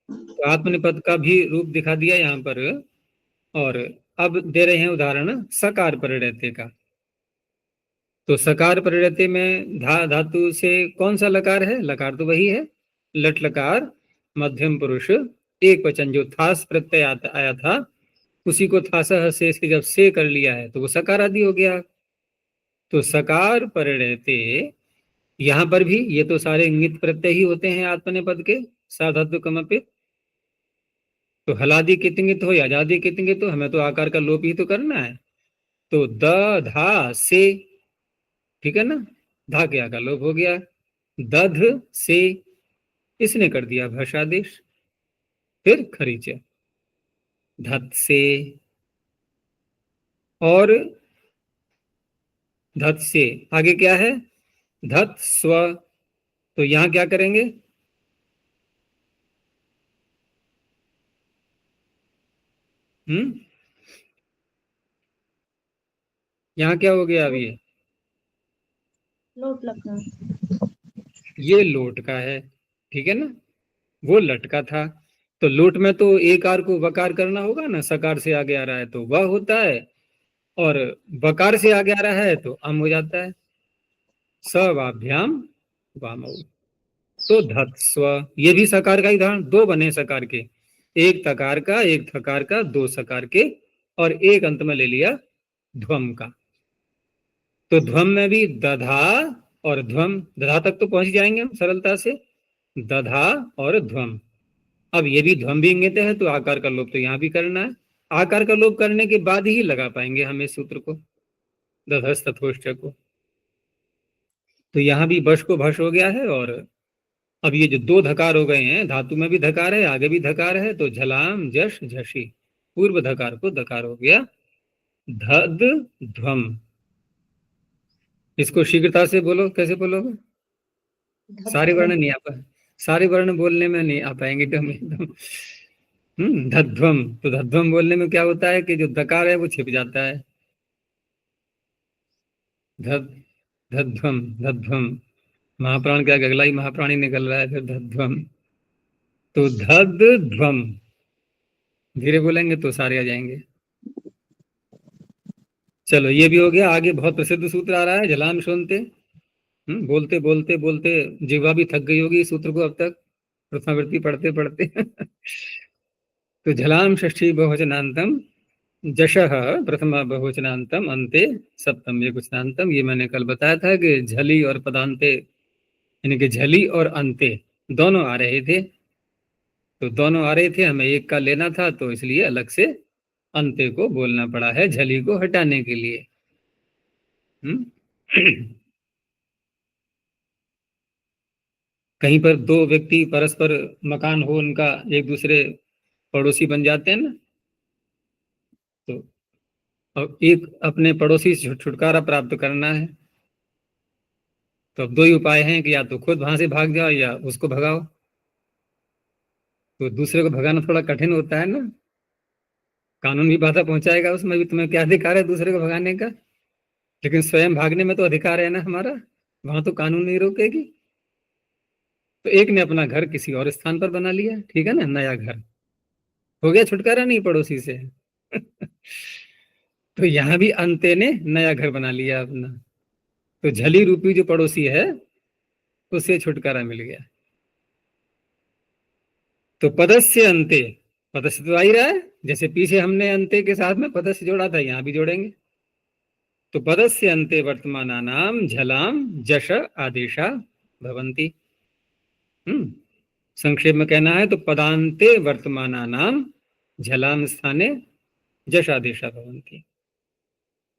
तो आत्मनेपद का भी रूप दिखा दिया यहाँ पर। और अब दे रहे हैं उदाहरण सकार परिणति का, तो सकार परिणति में धातु से कौन सा लकार है, लकार तो वही है, लट लकार मध्यम पुरुष एक वचन, जो थास प्रत्यय आया था उसी को थासह से जब से कर लिया है तो वो सकार आदि हो गया। तो सकार परिणति यहां पर भी ये तो सारे इंगित प्रत्यय ही होते हैं आत्मनेपद के, साधत्व कमपित। तो हलादि कितंगित हो या आजादी कितंगित हो, हमें तो आकार का लोप ही तो करना है। तो द धा से, ठीक है ना, धा के आकार लोप हो गया। दध से, इसने कर दिया भाषादेश। फिर खरीच, धत से, और धत से आगे क्या है, धत स्व। तो यहां क्या करेंगे, यहां क्या हो गया अब लोट लगना। ये लोट का है, ठीक है ना, वो लटका था। तो लोट में तो एकार को वकार करना होगा ना, सकार से आगे आ रहा है तो वह होता है, और बकार से आगे आ रहा है तो अम हो जाता है। सवाभ्याम वामौ, तो धत स्व, ये भी सकार का ही उदाहरण, दो बने सकार के, एक तकार का एक थकार का, दो सकार के, और एक अंत में ले लिया ध्वम का। तो ध्वम में भी दधा और ध्वम, दधा तक तो पहुंच जाएंगे हम सरलता से, दधा और ध्वम। अब ये भी ध्वम भी इंगित है, तो आकार का लोप तो यहां भी करना है। आकार का लोप करने के बाद ही लगा पाएंगे हम इस सूत्र को, दधस तथोष्ठ को। तो यहां भी बश को भश हो गया है। और अब ये जो दो धकार हो गए हैं, धातु में भी धकार है आगे भी धकार है, तो झलाम जश झशी, पूर्व धकार को धकार हो गया, धद ध्वम। इसको शीघ्रता से बोलो, कैसे बोलोगे, सारे वर्ण नहीं आ पाए, सारे वर्ण बोलने में नहीं आ पाएंगे कम एकदम। धध्वम, तो धध्वम बोलने में क्या होता है कि जो धकार है वो छिप जाता है, धद, धध्वम, धध्वम। महाप्राण क्या अगला ही महाप्राणी निकल रहा है, फिर धध्वम। तो धद ध्वम, धीरे बोलेंगे तो सारे आ जाएंगे। चलो ये भी हो गया। आगे बहुत प्रसिद्ध सूत्र आ रहा है, झलाम शोनते। बोलते बोलते बोलते जिह्वा भी थक गई होगी इस सूत्र को अब तक, प्रथमावृत्ति पढ़ते पढ़ते। तो झलाम षष्ठी बहुवचनांतम, जशः प्रथमा बहुवचनांतम, अंते सप्तम एकवचनांतम। ये मैंने कल बताया था कि झली और पदांते, यानी कि झली और अंते दोनों आ रहे थे। तो दोनों आ रहे थे, हमें एक का लेना था, तो इसलिए अलग से अंते को बोलना पड़ा है झली को हटाने के लिए। कहीं पर दो व्यक्ति परस्पर मकान हो उनका, एक दूसरे पड़ोसी बन जाते हैं ना, तो अब एक अपने पड़ोसी से छुटकारा प्राप्त करना है, तो अब दो ही उपाय हैं कि या तो खुद वहां से भाग जाओ या उसको भगाओ। तो दूसरे को भगाना थोड़ा कठिन होता है ना, कानून भी बाधा पहुंचाएगा, उसमें भी तुम्हें क्या अधिकार है दूसरे को भगाने का, लेकिन स्वयं भागने में तो अधिकार है ना हमारा, वहां तो कानून नहीं रोकेगी। तो एक ने अपना घर किसी और स्थान पर बना लिया, ठीक है ना, नया घर हो गया, छुटकारा नहीं पड़ोसी से। तो यहां भी अंते ने नया घर बना लिया अपना, तो झली रूपी जो पड़ोसी है उसे छुटकारा मिल गया। तो पदस्य अंते, पदस्य तो आ ही रहा है, जैसे पीछे हमने अंते के साथ में पदस्य जोड़ा था, यहां भी जोड़ेंगे। तो पदस्य अंते वर्तमानानाम झलाम जश आदेशा भवन्ति। संक्षेप में कहना है तो पदांते वर्तमानानाम झलाम स्थाने जश आदेशा भवन्ति।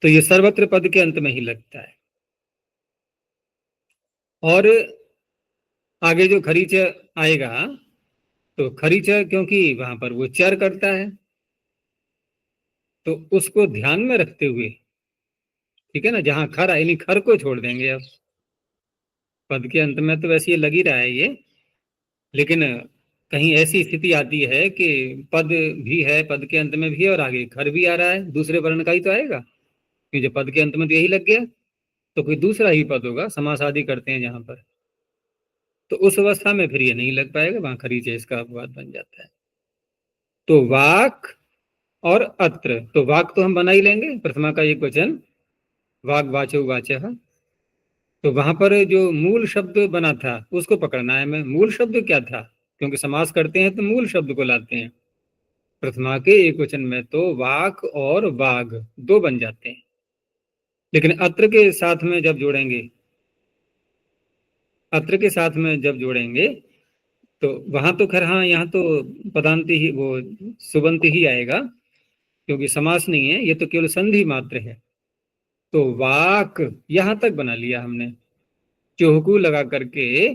तो ये सर्वत्र पद के अंत में ही लगता है। और आगे जो खरीच आएगा, तो खरीच क्योंकि वहां पर वो चर करता है, तो उसको ध्यान में रखते हुए, ठीक है ना, जहां खर यानी खर को छोड़ देंगे। अब पद के अंत में तो वैसे ये लग ही रहा है ये, लेकिन कहीं ऐसी स्थिति आती है कि पद भी है, पद के अंत में भी है, और आगे खर भी आ रहा है, दूसरे वर्ण का ही तो आएगा, क्योंकि जब पद के अंत में तो यही लग गया, तो कोई दूसरा ही पद होगा, समास आदि करते हैं जहां पर, तो उस अवस्था में फिर ये नहीं लग पाएगा, वहां खरीच इसका अपवाद बन जाता है। तो वाक और अत्र, तो वाक तो हम बना ही लेंगे, प्रथमा का एक वचन वाक वाचो वाचः। तो वहां पर जो मूल शब्द बना था उसको पकड़ना है हमें, मूल शब्द क्या था, क्योंकि समास करते हैं तो मूल शब्द को लाते हैं। प्रथमा के एक वचन में तो वाक और वाग दो बन जाते हैं, लेकिन अत्र के साथ में जब जोड़ेंगे अत्र के साथ में जब जोड़ेंगे तो वहां तो खैर हाँ, यहाँ तो पदांत ही वो सुबंत ही आएगा, क्योंकि समास नहीं है, ये तो केवल संधि मात्र है। तो वाक यहां तक बना लिया हमने, चोहकू लगा करके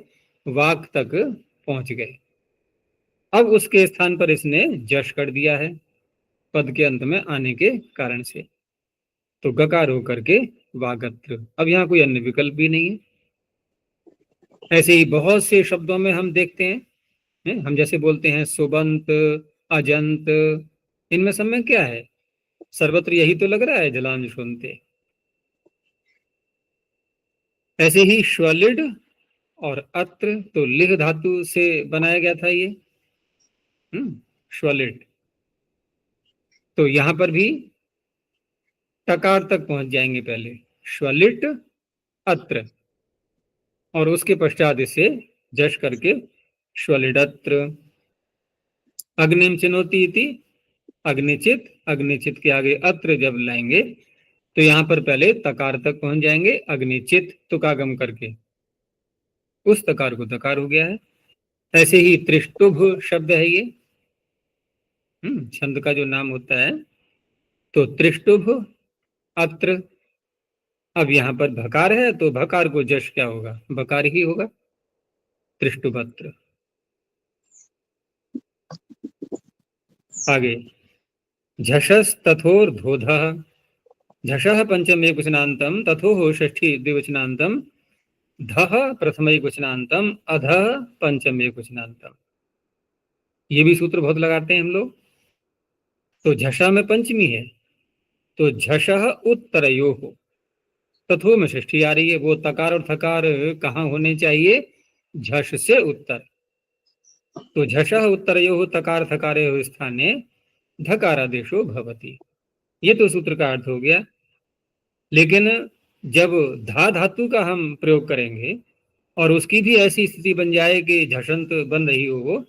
वाक तक पहुंच गए। अब उसके स्थान पर इसने जश कर दिया है पद के अंत में आने के कारण से, तो गकार होकर के वागत्र। अब यहाँ कोई अन्य विकल्प भी नहीं है। ऐसे ही बहुत से शब्दों में हम देखते हैं, हम जैसे बोलते हैं सुबंत, अजंत, इनमें सब में क्या है? सर्वत्र यही तो लग रहा है, जलांश सुनते। ऐसे ही श्वलिड और अत्र तो लिह धातु से बनाया गया था ये, श्वलिड। तो यहां पर भी टकार तक पहुंच जाएंगे पहले, श्वलिट अत्र, और उसके पश्चात इसे जश करके श्वलिडत्र। अग्निम चिनोति इति, अग्निचित, अग्निचित के आगे अत्र जब लाएंगे तो यहां पर पहले तकार तक पहुंच जाएंगे, अग्निचित तुकागम करके, उस तकार को तकार हो गया है। ऐसे ही त्रिष्टुभ शब्द है ये, छंद का जो नाम होता है, तो त्रिष्टुभ अत्र। अब यहां पर भकार है तो भकार को जश क्या होगा? बकार ही होगा, त्रिष्टुभ अत्र। आगे झषस तथोर्धोधः, झषः पंचम एकवचनान्तम, तथोः षष्ठी द्विवचनान्तम, धः प्रथम एकवचनान्तम, अधः पंचम एकवचनान्तम। ये भी सूत्र बहुत लगाते हैं हम लोग। तो झषा में पंचमी है, तो झषः उत्तरयोः, तथो में षष्ठी आ रही है। वो तकार और थकार कहाँ होने चाहिए? झष से उत्तर। तो झषः उत्तरयोः तकार थकारेयोः स्थाने धकारादेशो भवति। ये तो सूत्र का अर्थ हो गया। लेकिन जब धा धातु का हम प्रयोग करेंगे और उसकी भी ऐसी स्थिति बन जाए कि झषंत बन रही हो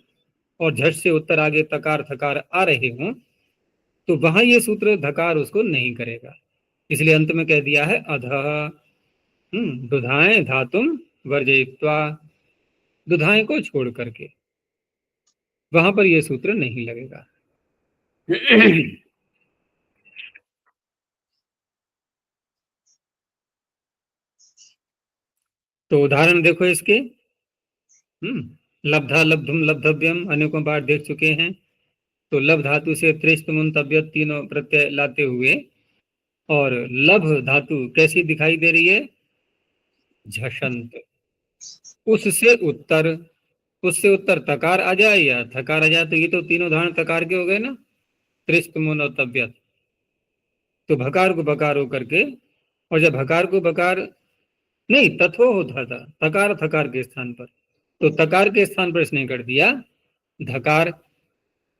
और झष से उत्तर आगे तकार थकार आ रहे हों, तो वहां ये सूत्र धकार उसको नहीं करेगा। इसलिए अंत में कह दिया है अधः दुधाएं धातुम वर्जयित्वा, दुधाएं को छोड़ करके, वहां पर यह सूत्र नहीं लगेगा। तो उदाहरण देखो इसके, लब्धा लब्धुम लब्धव्यम अनेकों बार देख चुके हैं। तो लभ धातु से त्रिस्त मुन तब्यत तीनों प्रत्यय लाते हुए, और लभ धातु कैसी दिखाई दे रही है? झषंत। उससे उत्तर तकार आ जाए या थकार आ जाए, तो ये तो तीनों उदाहरण तकार के हो गए ना, त्रिस्त मुन और तब्यत। तो भकार को बकार हो करके, और जब भकार को बकार नहीं, तथो होता था तकार थकार के स्थान पर, तो तकार के स्थान पर इसने कर दिया धकार।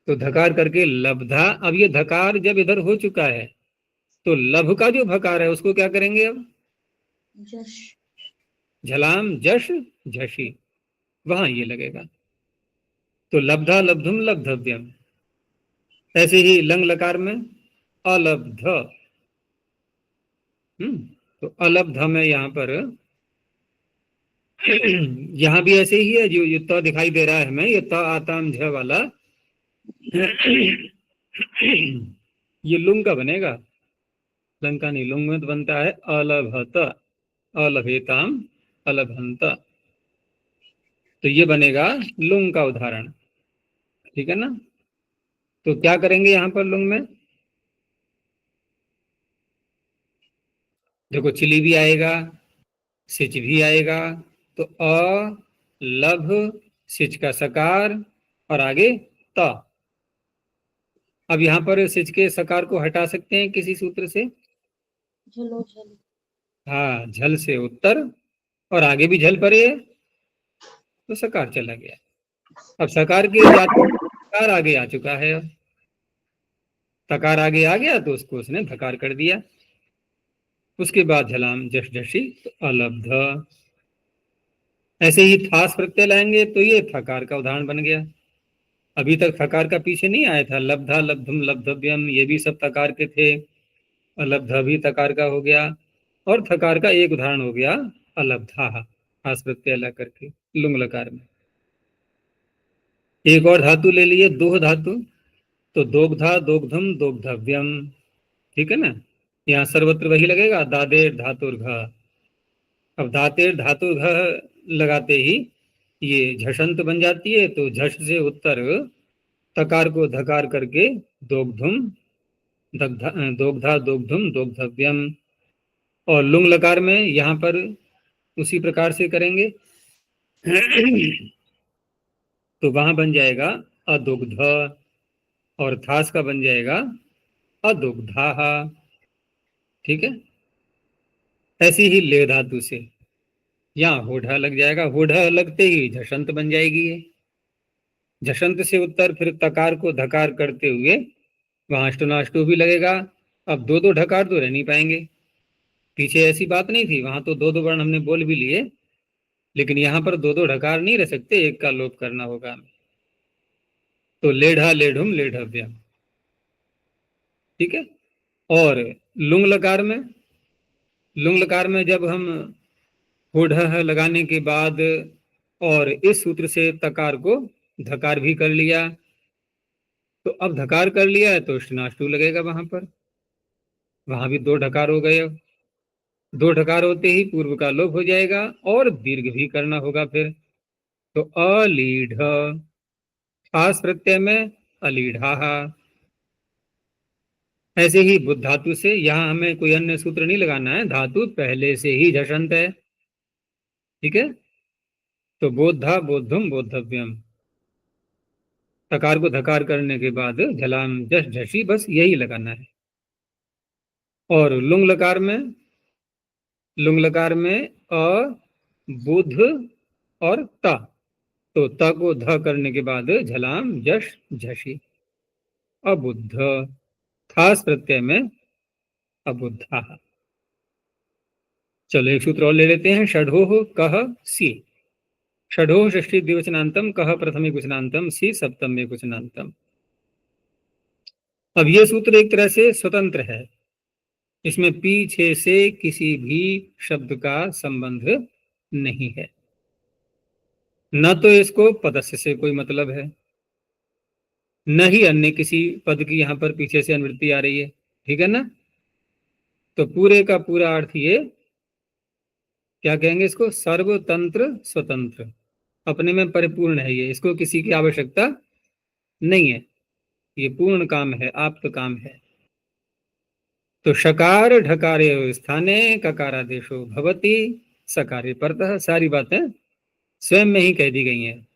तो धकार करके लब्धा। अब ये धकार जब इधर हो चुका है तो लभ का जो भकार है उसको क्या करेंगे? अब जश, झलाम जश झशी, वहां ये लगेगा। तो लब्धा लब्धुम लब्धव्यम। ऐसे ही लंग लकार में अलब्ध, तो अलब्ध में यहां पर यहां भी ऐसे ही है, जो ये त दिखाई दे रहा है हमें, ये त आताम झ वाला ये लुंग का बनेगा, लंग का नहीं। लुंग में तो बनता है अलभत, अलभेताम अलभंत, तो ये बनेगा लुंग का उदाहरण, ठीक है ना। तो क्या करेंगे यहां पर लुंग में? देखो चिली भी आएगा, सिच भी आएगा, तो अ लभ सिच का सकार और आगे त। अब यहां पर सिच के सकार को हटा सकते हैं किसी सूत्र से? झलो झल, हाँ, झल से उत्तर और आगे भी झल पड़े है तो सकार चला गया। अब सकार के जाते सकार आगे आ चुका है, अब तकार आगे आ गया तो उसको उसने धकार कर दिया। उसके बाद झलाम जश झशी, तो अलब्ध। ऐसे ही थास प्रत्यय लाएंगे तो ये थकार का उदाहरण बन गया। अभी तक थकार का पीछे नहीं आया था, लब्धा लब्धुम लब्धव्यम, ये भी सब तकार के थे। अलब्ध भी तकार का हो गया, और थकार का एक उदाहरण हो गया अलब्धा। खास प्रत्यय ला करके लुंग लकार में। एक और धातु ले लिए, दोह धातु, तो दोग्धा दोग्धम दोग्धव्यम, ठीक है ना। यहाँ सर्वत्र वही लगेगा, दादेर धातुर्घ। अब दातेर धातुर्घ लगाते ही ये झषंत बन जाती है, तो झष से उत्तर तकार को धकार करके दोग्धुम दोग्धा दोग्धुम दोग्धव्यम। और लुंग लकार में यहाँ पर उसी प्रकार से करेंगे तो वहां बन जाएगा अदुग्ध, और थास का बन जाएगा अदुग्धा, ठीक है। ऐसी ही ले धातु से यहाँ होढ़ा लग जाएगा, होढ़ा लगते ही झषंत बन जाएगी ये। झषंत से उत्तर फिर तकार को धकार करते हुए वहां अष्टनाष्टु भी लगेगा। अब दो दो ढकार तो रह नहीं पाएंगे, पीछे ऐसी बात नहीं थी, वहां तो दो दो वर्ण हमने बोल भी लिए, लेकिन यहाँ पर दो दो ढकार नहीं रह सकते, एक का लोप करना होगा हमें। तो लेढ़ा लेढ़ुम लेढ़व्यम, ठीक है। और लुंग लकार में जब हम होढ़ लगाने के बाद और इस सूत्र से तकार को धकार भी कर लिया, तो अब धकार कर लिया है तो अष्टनाष्टु लगेगा वहां पर, वहां भी दो ढकार हो गए। अब दो ढकार होते ही पूर्व का लोप हो जाएगा और दीर्घ भी करना होगा फिर। तो अलीढ़, खास प्रत्यय में अलीढ़ा। ऐसे ही बुद्ध धातु से यहाँ हमें कोई अन्य सूत्र नहीं लगाना है, धातु पहले से ही झषंत है, ठीक है। तो बोधा बोधुम बोधव्यम, तकार को धकार करने के बाद झलाम जश झसी, बस यही लगाना है। और लुंग लकार में अ बुध और ता, तो ता को ध करने के बाद झलाम जश झसी, अबुद्ध, खास प्रत्यय में अबुद्धा। चलो एक सूत्र और ले लेते हैं, षडोह कह सी। षडोह षष्ठी द्विवचनांतम, कह प्रथमे कुचनांतम, सी सप्तमे कुचनांतम। अब ये सूत्र एक तरह से स्वतंत्र है, इसमें पीछे से किसी भी शब्द का संबंध नहीं है, न तो इसको पदस्य से कोई मतलब है, न ही अन्य किसी पद की यहाँ पर पीछे से अनुवृत्ति आ रही है, ठीक है ना। तो पूरे का पूरा अर्थ ये, क्या कहेंगे इसको, सर्वतंत्र स्वतंत्र, अपने में परिपूर्ण है ये, इसको किसी की आवश्यकता नहीं है, ये पूर्ण काम है, आप्त काम है। तो शकार ढकारे स्थाने ककारादेशो भवति सकारे परतः, सारी बातें स्वयं में ही कह दी गई हैं,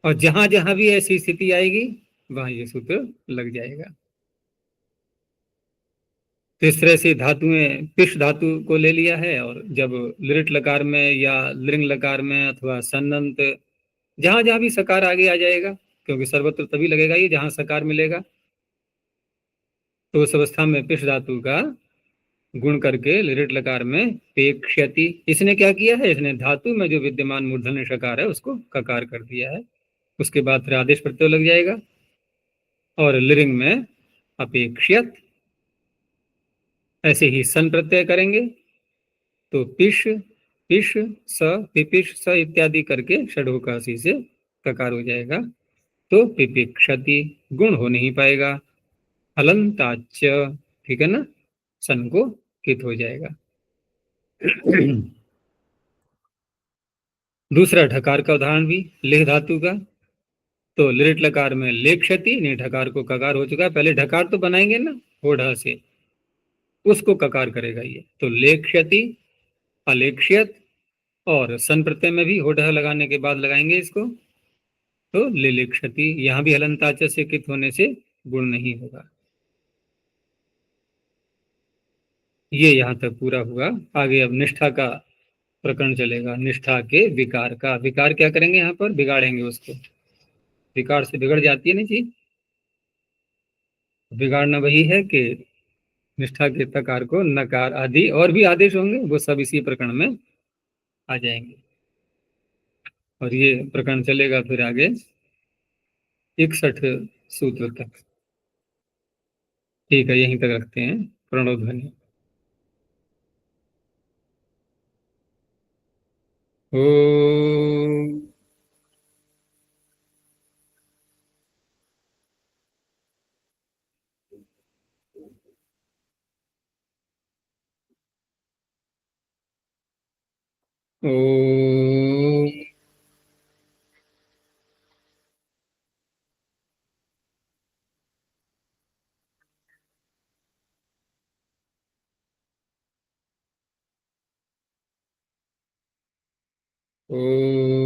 और जहां जहां भी ऐसी स्थिति आएगी वहां ये सूत्र लग जाएगा। तो इस तरह से धातुएं, पिश धातु को ले लिया है, और जब लिट लकार में या लिंग लकार में अथवा सन्नंत, जहां जहां भी सकार आगे आ जाएगा, क्योंकि सर्वत्र तभी लगेगा ये जहां सकार मिलेगा, तो उस अवस्था में पिश धातु का गुण करके लिट लकार में पेक्ष्यति। इसने क्या किया है, इसने धातु में जो विद्यमान मूर्धन्य शकार है उसको ककार कर दिया है, उसके बाद फिर आदेश प्रत्यय लग जाएगा, और लिंग में अपेक्षित। ऐसे ही सन प्रत्यय करेंगे तो पिश पिश स पिपिश स इत्यादि करके षडोकासी से ककार हो जाएगा, तो पिपिक्षति गुण हो नहीं पाएगा, हलंताच, ठीक है ना, सन को कित हो जाएगा। दूसरा ढकार का उदाहरण भी लेह धातु का, तो लिट लकार में लेक्षति, नहीं ढकार को ककार हो चुका है, पहले ढकार तो बनाएंगे ना होढ़ा से, उसको ककार करेगा ये, तो लेक्षति अलेक्षित, और सन प्रत्यय में भी होढ़ा लगाने के बाद लगाएंगे इसको, तो लिलिक्षति, यहां भी हलंताच से कित होने से गुण नहीं होगा। ये यहां तक पूरा हुआ। आगे अब निष्ठा का प्रकरण चलेगा, निष्ठा के विकार का। विकार क्या करेंगे, यहाँ पर बिगाड़ेंगे उसको, विकार से बिगड़ जाती है ना चीज, बिगाड़ना वही है कि निष्ठा के तकार को नकार आदि और भी आदेश होंगे, वो सब इसी प्रकरण में आ जाएंगे, और ये प्रकरण चलेगा फिर आगे 61 सूत्र तक। ठीक है, यहीं तक रखते हैं। प्रणव ध्वनि। ओम ओम ओम